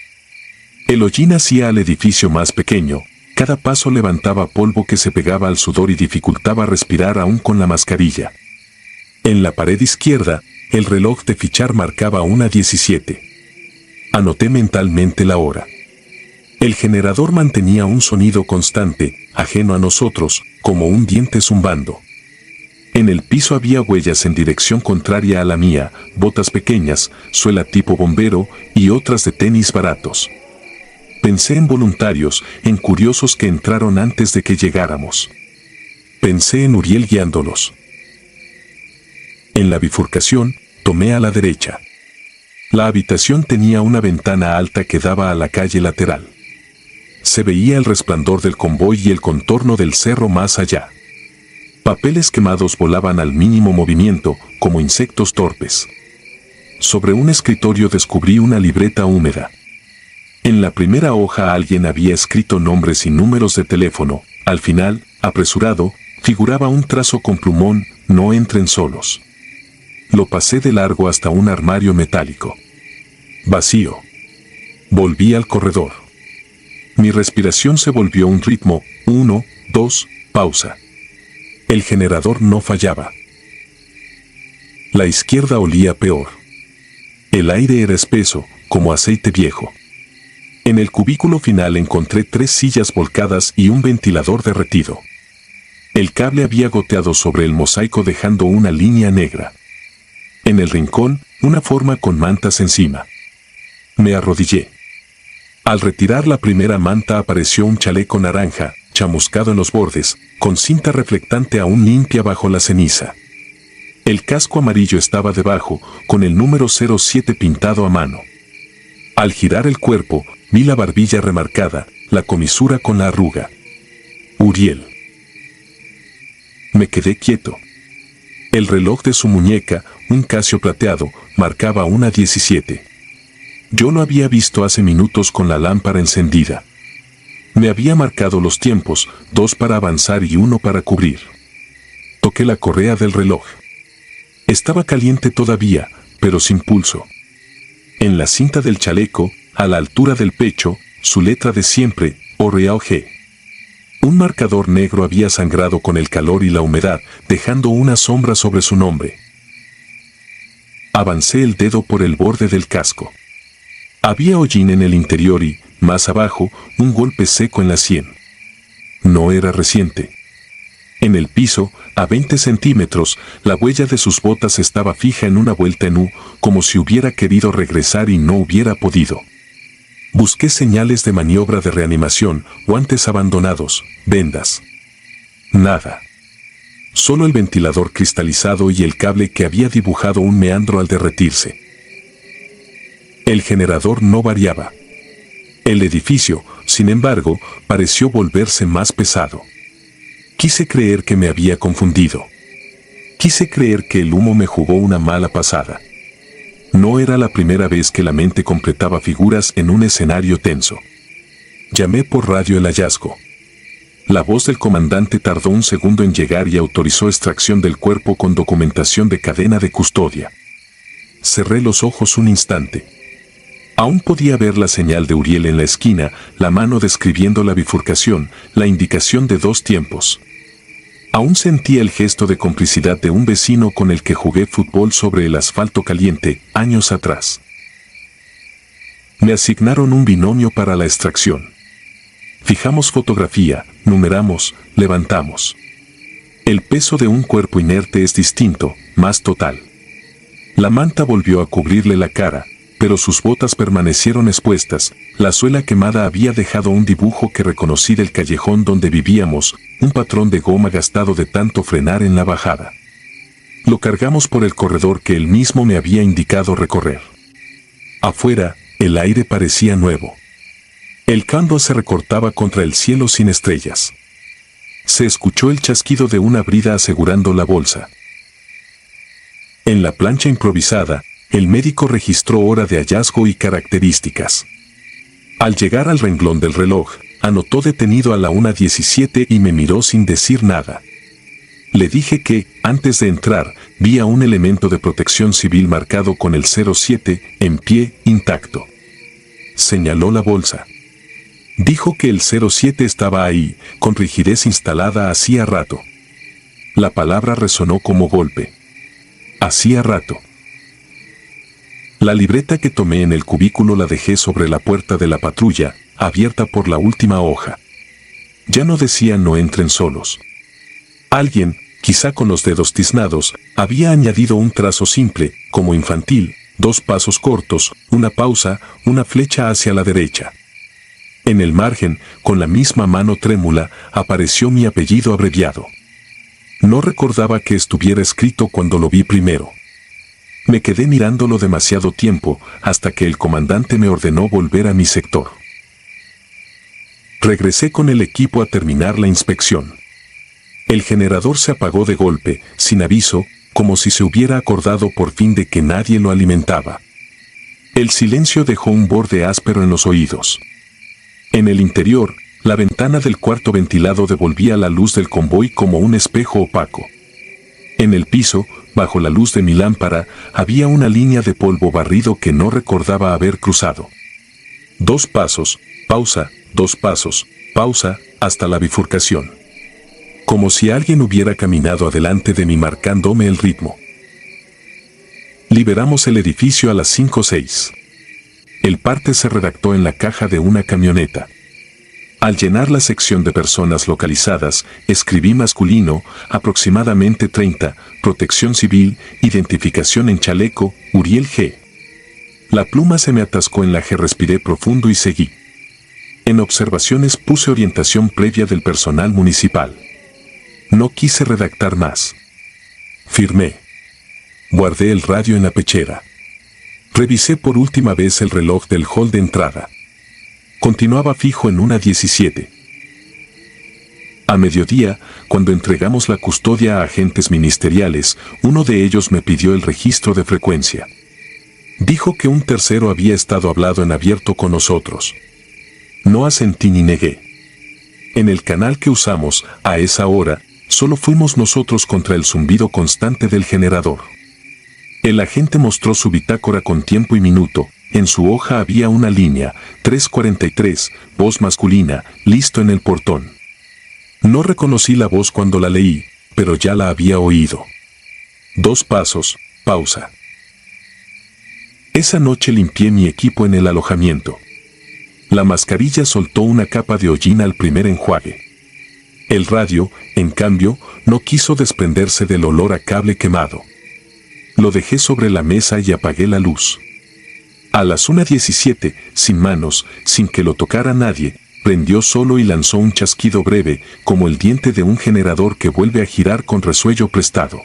El hollín hacía al edificio más pequeño, cada paso levantaba polvo que se pegaba al sudor y dificultaba respirar aún con la mascarilla. En la pared izquierda, el reloj de fichar marcaba una 17. Anoté mentalmente la hora. El generador mantenía un sonido constante, ajeno a nosotros, como un diente zumbando. En el piso había huellas en dirección contraria a la mía, botas pequeñas, suela tipo bombero y otras de tenis baratos. Pensé en voluntarios, en curiosos que entraron antes de que llegáramos. Pensé en Uriel guiándolos. En la bifurcación, tomé a la derecha. La habitación tenía una ventana alta que daba a la calle lateral. Se veía el resplandor del convoy y el contorno del cerro más allá. Papeles quemados volaban al mínimo movimiento, como insectos torpes. Sobre un escritorio descubrí una libreta húmeda. En la primera hoja alguien había escrito nombres y números de teléfono. Al final, apresurado, figuraba un trazo con plumón: no entren solos. Lo pasé de largo hasta un armario metálico. Vacío. Volví al corredor. Mi respiración se volvió un ritmo: 1, 2, pausa. El generador no fallaba. La izquierda olía peor. El aire era espeso, como aceite viejo. En el cubículo final encontré 3 sillas volcadas y un ventilador derretido. El cable había goteado sobre el mosaico dejando una línea negra. En el rincón, una forma con mantas encima. Me arrodillé. Al retirar la primera manta apareció un chaleco naranja, chamuscado en los bordes, con cinta reflectante aún limpia bajo la ceniza. El casco amarillo estaba debajo, con el número 07 pintado a mano. Al girar el cuerpo, vi la barbilla remarcada, la comisura con la arruga. Uriel. Me quedé quieto. El reloj de su muñeca, un Casio plateado, marcaba una 17. Yo lo había visto hace minutos con la lámpara encendida. Me había marcado los tiempos, 2 para avanzar y 1 para cubrir. Toqué la correa del reloj. Estaba caliente todavía, pero sin pulso. En la cinta del chaleco, a la altura del pecho, su letra de siempre, OREAOG. Un marcador negro había sangrado con el calor y la humedad, dejando una sombra sobre su nombre. Avancé el dedo por el borde del casco. Había hollín en el interior y, más abajo, un golpe seco en la sien. No era reciente. En el piso, a 20 centímetros, la huella de sus botas estaba fija en una vuelta en U, como si hubiera querido regresar y no hubiera podido. Busqué señales de maniobra de reanimación, guantes abandonados, vendas. Nada. Solo el ventilador cristalizado y el cable que había dibujado un meandro al derretirse. El generador no variaba. El edificio, sin embargo, pareció volverse más pesado. Quise creer que me había confundido. Quise creer que el humo me jugó una mala pasada. No era la primera vez que la mente completaba figuras en un escenario tenso. Llamé por radio el hallazgo. La voz del comandante tardó un segundo en llegar y autorizó extracción del cuerpo con documentación de cadena de custodia. Cerré los ojos un instante. Aún podía ver la señal de Uriel en la esquina, la mano describiendo la bifurcación, la indicación de 2 tiempos. Aún sentía el gesto de complicidad de un vecino con el que jugué fútbol sobre el asfalto caliente, años atrás. Me asignaron un binomio para la extracción. Fijamos fotografía, numeramos, levantamos. El peso de un cuerpo inerte es distinto, más total. La manta volvió a cubrirle la cara, pero sus botas permanecieron expuestas. La suela quemada había dejado un dibujo que reconocí del callejón donde vivíamos, un patrón de goma gastado de tanto frenar en la bajada. Lo cargamos por el corredor que él mismo me había indicado recorrer. Afuera, el aire parecía nuevo. El candor se recortaba contra el cielo sin estrellas. Se escuchó el chasquido de una brida asegurando la bolsa. En la plancha improvisada, el médico registró hora de hallazgo y características. Al llegar al renglón del reloj, anotó detenido a la 1:17 y me miró sin decir nada. Le dije que, antes de entrar, vi a un elemento de protección civil marcado con el 07, en pie, intacto. Señaló la bolsa. Dijo que el 07 estaba ahí, con rigidez instalada hacía rato. La palabra resonó como golpe. Hacía rato. La libreta que tomé en el cubículo la dejé sobre la puerta de la patrulla, abierta por la última hoja. Ya no decía no entren solos. Alguien, quizá con los dedos tiznados, había añadido un trazo simple, como infantil, 2 pasos cortos, una pausa, una flecha hacia la derecha. En el margen, con la misma mano trémula, apareció mi apellido abreviado. No recordaba que estuviera escrito cuando lo vi primero. Me quedé mirándolo demasiado tiempo hasta que el comandante me ordenó volver a mi sector. Regresé con el equipo a terminar la inspección. El generador se apagó de golpe, sin aviso, como si se hubiera acordado por fin de que nadie lo alimentaba. El silencio dejó un borde áspero en los oídos. En el interior, la ventana del cuarto ventilado devolvía la luz del convoy como un espejo opaco. En el piso, bajo la luz de mi lámpara, había una línea de polvo barrido que no recordaba haber cruzado. 2 pasos, pausa, 2 pasos, pausa, hasta la bifurcación. Como si alguien hubiera caminado adelante de mí marcándome el ritmo. Liberamos el edificio a las 5:06. El parte se redactó en la caja de una camioneta. Al llenar la sección de personas localizadas, escribí masculino, aproximadamente 30, protección civil, identificación en chaleco, Uriel G. La pluma se me atascó en la G, respiré profundo y seguí. En observaciones puse orientación previa del personal municipal. No quise redactar más. Firmé. Guardé el radio en la pechera. Revisé por última vez el reloj del hall de entrada. Continuaba fijo en 1:17. A mediodía, cuando entregamos la custodia a agentes ministeriales, uno de ellos me pidió el registro de frecuencia. Dijo que un tercero había estado hablando en abierto con nosotros. No asentí ni negué. En el canal que usamos, a esa hora, solo fuimos nosotros contra el zumbido constante del generador. El agente mostró su bitácora con tiempo y minuto. En su hoja había una línea, 3:43, voz masculina, listo en el portón. No reconocí la voz cuando la leí, pero ya la había oído. 2 pasos, pausa. Esa noche limpié mi equipo en el alojamiento. La mascarilla soltó una capa de hollín al primer enjuague. El radio, en cambio, no quiso desprenderse del olor a cable quemado. Lo dejé sobre la mesa y apagué la luz. A las 1:17, sin manos, sin que lo tocara nadie, prendió solo y lanzó un chasquido breve, como el diente de un generador que vuelve a girar con resuello prestado.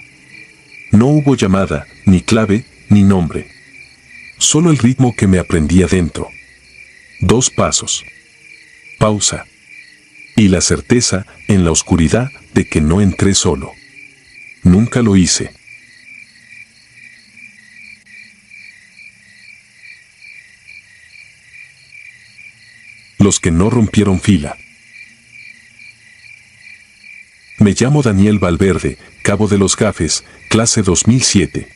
No hubo llamada, ni clave, ni nombre. Solo el ritmo que me aprendí adentro. 2 pasos. Pausa. Y la certeza, en la oscuridad, de que no entré solo. Nunca lo hice. Los que no rompieron fila. Me llamo Daniel Valverde, cabo de los Gafes, clase 2007.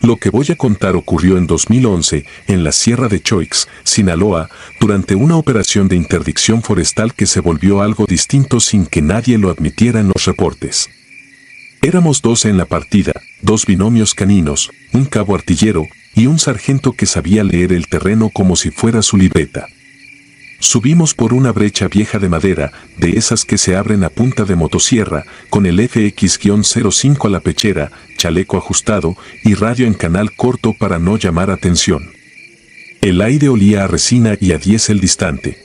Lo que voy a contar ocurrió en 2011, en la Sierra de Choix, Sinaloa, durante una operación de interdicción forestal que se volvió algo distinto sin que nadie lo admitiera en los reportes. Éramos 12 en la partida, 2 binomios caninos, un cabo artillero y un sargento que sabía leer el terreno como si fuera su libreta. Subimos por una brecha vieja de madera, de esas que se abren a punta de motosierra, con el FX-05 a la pechera, chaleco ajustado y radio en canal corto para no llamar atención. El aire olía a resina y a diésel distante.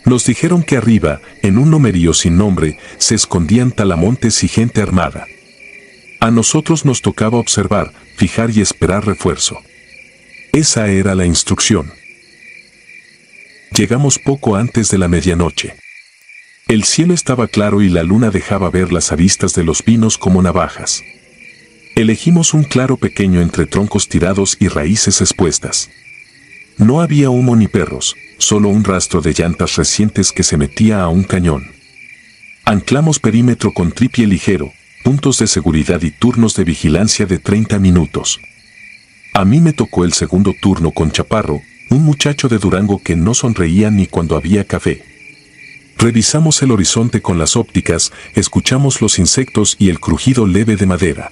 Nos dijeron que arriba, en un lomerío sin nombre, se escondían talamontes y gente armada. A nosotros nos tocaba observar, fijar y esperar refuerzo. Esa era la instrucción. Llegamos poco antes de la medianoche. El cielo estaba claro y la luna dejaba ver las aristas de los pinos como navajas. Elegimos un claro pequeño entre troncos tirados y raíces expuestas. No había humo ni perros, solo un rastro de llantas recientes que se metía a un cañón. Anclamos perímetro con tripié ligero, puntos de seguridad y turnos de vigilancia de 30 minutos. A mí me tocó el segundo turno con Chaparro, un muchacho de Durango que no sonreía ni cuando había café. Revisamos el horizonte con las ópticas, escuchamos los insectos y el crujido leve de madera.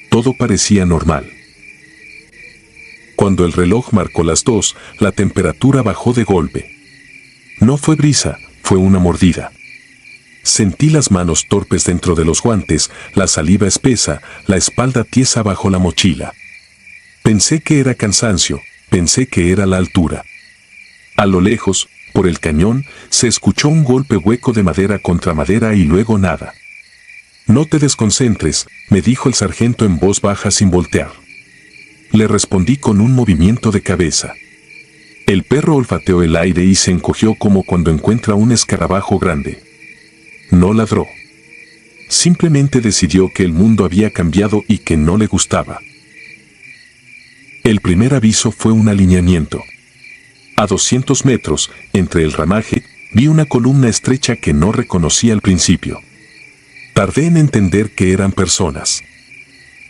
Todo parecía normal. Cuando el reloj marcó las 2, la temperatura bajó de golpe. No fue brisa, fue una mordida. Sentí las manos torpes dentro de los guantes, la saliva espesa, la espalda tiesa bajo la mochila. Pensé que era cansancio, pensé que era la altura. A lo lejos, Por el cañón se escuchó un golpe hueco de madera contra madera y luego nada. «No te desconcentres», me dijo el sargento en voz baja sin voltear. Le respondí con un movimiento de cabeza. El perro olfateó el aire y se encogió como cuando encuentra un escarabajo grande. No ladró. Simplemente decidió que el mundo había cambiado y que no le gustaba. El primer aviso fue un alineamiento. A 200 metros, entre el ramaje, vi una columna estrecha que no reconocí al principio. Tardé en entender que eran personas.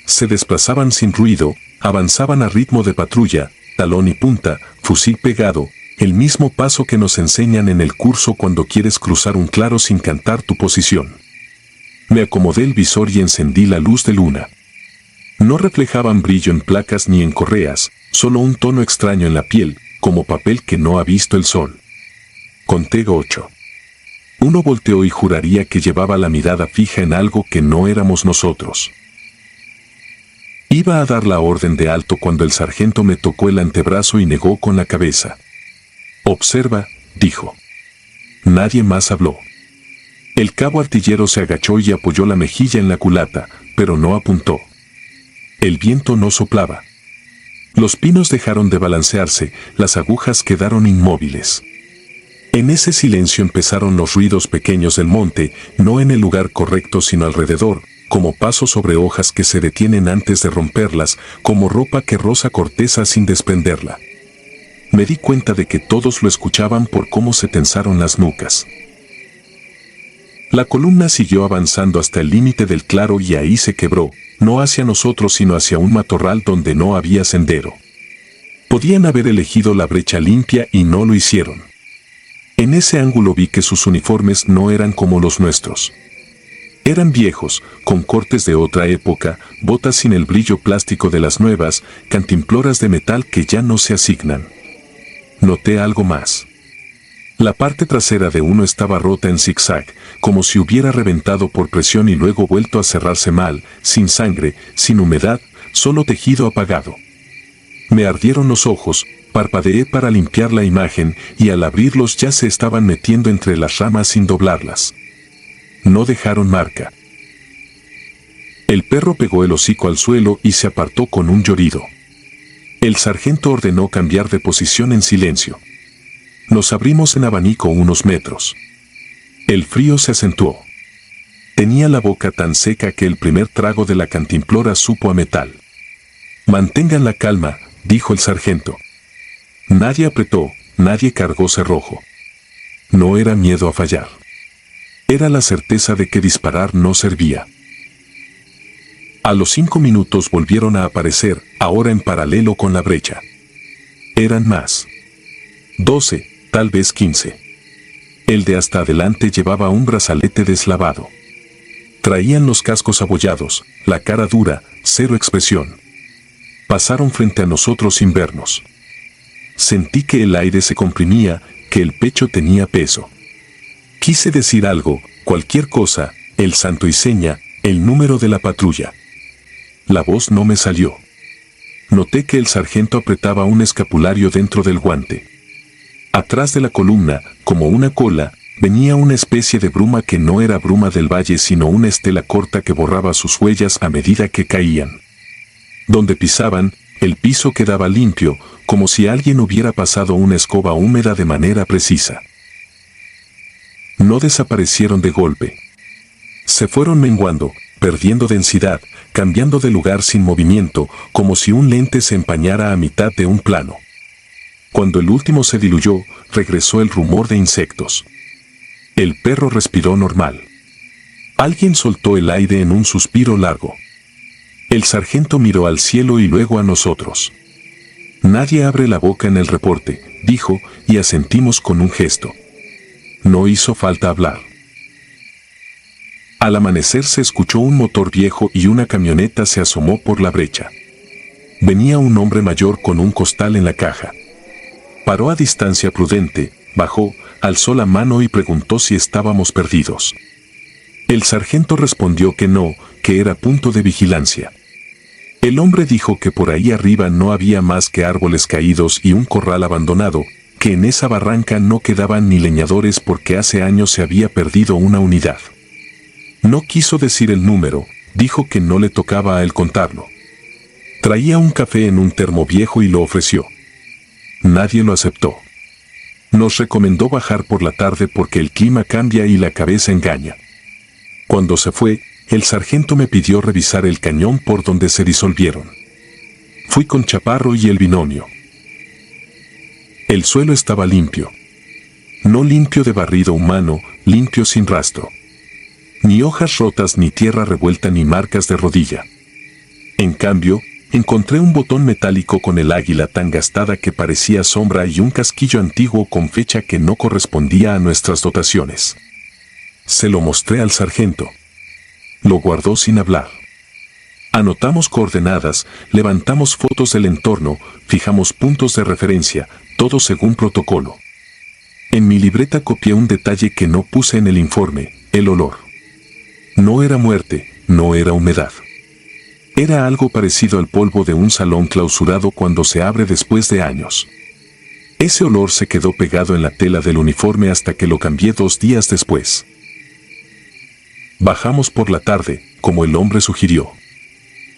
Se desplazaban sin ruido, avanzaban a ritmo de patrulla, talón y punta, fusil pegado, el mismo paso que nos enseñan en el curso cuando quieres cruzar un claro sin cantar tu posición. Me acomodé el visor y encendí la luz de luna. No reflejaban brillo en placas ni en correas, solo un tono extraño en la piel, como papel que no ha visto el sol. Conté 8. Uno volteó y juraría que llevaba la mirada fija en algo que no éramos nosotros. Iba a dar la orden de alto cuando el sargento me tocó el antebrazo y negó con la cabeza. «Observa», dijo. Nadie más habló. El cabo artillero se agachó y apoyó la mejilla en la culata, pero no apuntó. El viento no soplaba. Los pinos dejaron de balancearse, las agujas quedaron inmóviles. En ese silencio empezaron los ruidos pequeños del monte, no en el lugar correcto sino alrededor, como pasos sobre hojas que se detienen antes de romperlas, como ropa que roza corteza sin desprenderla. Me di cuenta de que todos lo escuchaban por cómo se tensaron las nucas. La columna siguió avanzando hasta el límite del claro y ahí se quebró, no hacia nosotros sino hacia un matorral donde no había sendero. Podían haber elegido la brecha limpia y no lo hicieron. En ese ángulo vi que sus uniformes no eran como los nuestros. Eran viejos, con cortes de otra época, botas sin el brillo plástico de las nuevas, cantimploras de metal que ya no se asignan. Noté algo más. La parte trasera de uno estaba rota en zigzag, como si hubiera reventado por presión y luego vuelto a cerrarse mal, sin sangre, sin humedad, solo tejido apagado. Me ardieron los ojos, parpadeé para limpiar la imagen y al abrirlos ya se estaban metiendo entre las ramas sin doblarlas. No dejaron marca. El perro pegó el hocico al suelo y se apartó con un llorido. El sargento ordenó cambiar de posición en silencio. Nos abrimos en abanico unos metros. El frío se acentuó. Tenía la boca tan seca que el primer trago de la cantimplora supo a metal. «Mantengan la calma», dijo el sargento. Nadie apretó, nadie cargó cerrojo. No era miedo a fallar. Era la certeza de que disparar no servía. A los 5 minutos volvieron a aparecer, ahora en paralelo con la brecha. Eran más. 12, tal vez 15. El de hasta adelante llevaba un brazalete deslavado. Traían los cascos abollados, la cara dura, cero expresión. Pasaron frente a nosotros sin vernos. Sentí que el aire se comprimía, que el pecho tenía peso. Quise decir algo, cualquier cosa, el santo y seña, el número de la patrulla. La voz no me salió. Noté que el sargento apretaba un escapulario dentro del guante. Atrás de la columna, como una cola, venía una especie de bruma que no era bruma del valle sino una estela corta que borraba sus huellas a medida que caían. Donde pisaban, el piso quedaba limpio, como si alguien hubiera pasado una escoba húmeda de manera precisa. No desaparecieron de golpe. Se fueron menguando, perdiendo densidad, cambiando de lugar sin movimiento, como si un lente se empañara a mitad de un plano. Cuando el último se diluyó, regresó el rumor de insectos. El perro respiró normal. Alguien soltó el aire en un suspiro largo. El sargento miró al cielo y luego a nosotros. Nadie abre la boca en el reporte, dijo, y asentimos con un gesto. No hizo falta hablar. Al amanecer se escuchó un motor viejo y una camioneta se asomó por la brecha. Venía un hombre mayor con un costal en la caja. Paró a distancia prudente, bajó, alzó la mano y preguntó si estábamos perdidos. El sargento respondió que no, que era punto de vigilancia. El hombre dijo que por ahí arriba no había más que árboles caídos y un corral abandonado, que en esa barranca no quedaban ni leñadores porque hace años se había perdido una unidad. No quiso decir el número, dijo que no le tocaba a él contarlo. Traía un café en un termo viejo y lo ofreció. Nadie lo aceptó. Nos recomendó bajar por la tarde porque el clima cambia y la cabeza engaña. Cuando se fue, el sargento me pidió revisar el cañón por donde se disolvieron. Fui con Chaparro y el binomio. El suelo estaba limpio. No limpio de barrido humano, limpio sin rastro. Ni hojas rotas, ni tierra revuelta, ni marcas de rodilla. En cambio, encontré un botón metálico con el águila tan gastada que parecía sombra y un casquillo antiguo con fecha que no correspondía a nuestras dotaciones. Se lo mostré al sargento. Lo guardó sin hablar. Anotamos coordenadas, levantamos fotos del entorno, fijamos puntos de referencia, todo según protocolo. En mi libreta copié un detalle que no puse en el informe: el olor. No era muerte, no era humedad. Era algo parecido al polvo de un salón clausurado cuando se abre después de años. Ese olor se quedó pegado en la tela del uniforme hasta que lo cambié 2 días después. Bajamos por la tarde, como el hombre sugirió.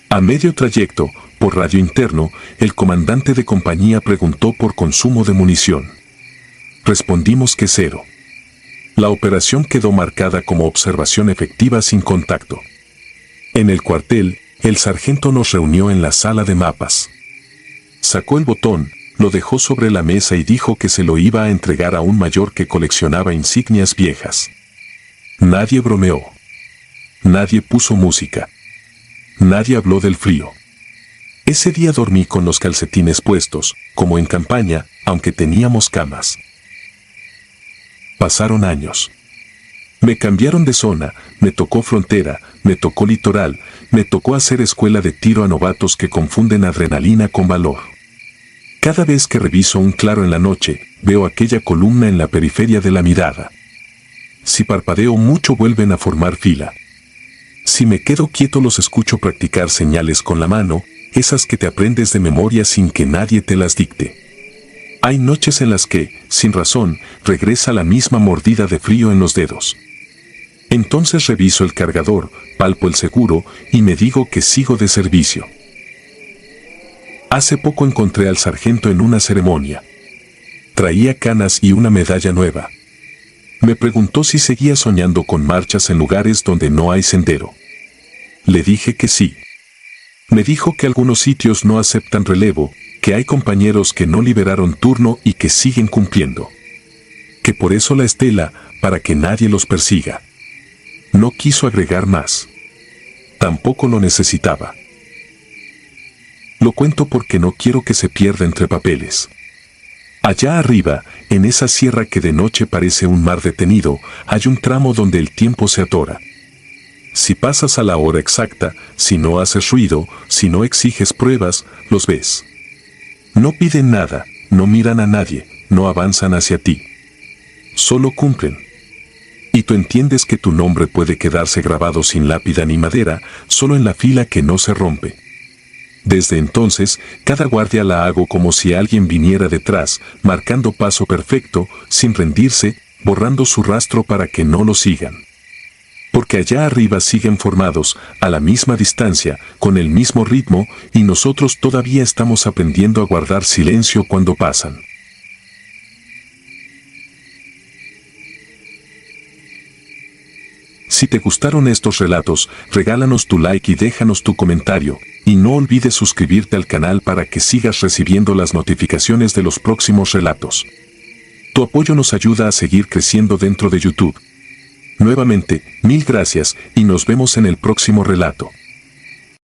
A medio trayecto, por radio interno, el comandante de compañía preguntó por consumo de munición. Respondimos que 0. La operación quedó marcada como observación efectiva sin contacto. En el cuartel, el sargento nos reunió en la sala de mapas. Sacó el botón, lo dejó sobre la mesa y dijo que se lo iba a entregar a un mayor que coleccionaba insignias viejas. Nadie bromeó. Nadie puso música. Nadie habló del frío. Ese día dormí con los calcetines puestos, como en campaña, aunque teníamos camas. Pasaron años. Me cambiaron de zona, me tocó frontera, me tocó litoral, me tocó hacer escuela de tiro a novatos que confunden adrenalina con valor. Cada vez que reviso un claro en la noche, veo aquella columna en la periferia de la mirada. Si parpadeo mucho vuelven a formar fila. Si me quedo quieto los escucho practicar señales con la mano, esas que te aprendes de memoria sin que nadie te las dicte. Hay noches en las que, sin razón, regresa la misma mordida de frío en los dedos. Entonces reviso el cargador, palpo el seguro y me digo que sigo de servicio. Hace poco encontré al sargento en una ceremonia. Traía canas y una medalla nueva. Me preguntó si seguía soñando con marchas en lugares donde no hay sendero. Le dije que sí. Me dijo que algunos sitios no aceptan relevo, que hay compañeros que no liberaron turno y que siguen cumpliendo. Que por eso la estela, para que nadie los persiga. No quiso agregar más. Tampoco lo necesitaba. Lo cuento porque no quiero que se pierda entre papeles. Allá arriba, en esa sierra que de noche parece un mar detenido, hay un tramo donde el tiempo se atora. Si pasas a la hora exacta, si no haces ruido, si no exiges pruebas, los ves. No piden nada, no miran a nadie, no avanzan hacia ti. Solo cumplen. Y tú entiendes que tu nombre puede quedarse grabado sin lápida ni madera, solo en la fila que no se rompe. Desde entonces, cada guardia la hago como si alguien viniera detrás, marcando paso perfecto, sin rendirse, borrando su rastro para que no lo sigan. Porque allá arriba siguen formados, a la misma distancia, con el mismo ritmo, y nosotros todavía estamos aprendiendo a guardar silencio cuando pasan. Si te gustaron estos relatos, regálanos tu like y déjanos tu comentario, y no olvides suscribirte al canal para que sigas recibiendo las notificaciones de los próximos relatos. Tu apoyo nos ayuda a seguir creciendo dentro de YouTube. Nuevamente, 1000 gracias y nos vemos en el próximo relato.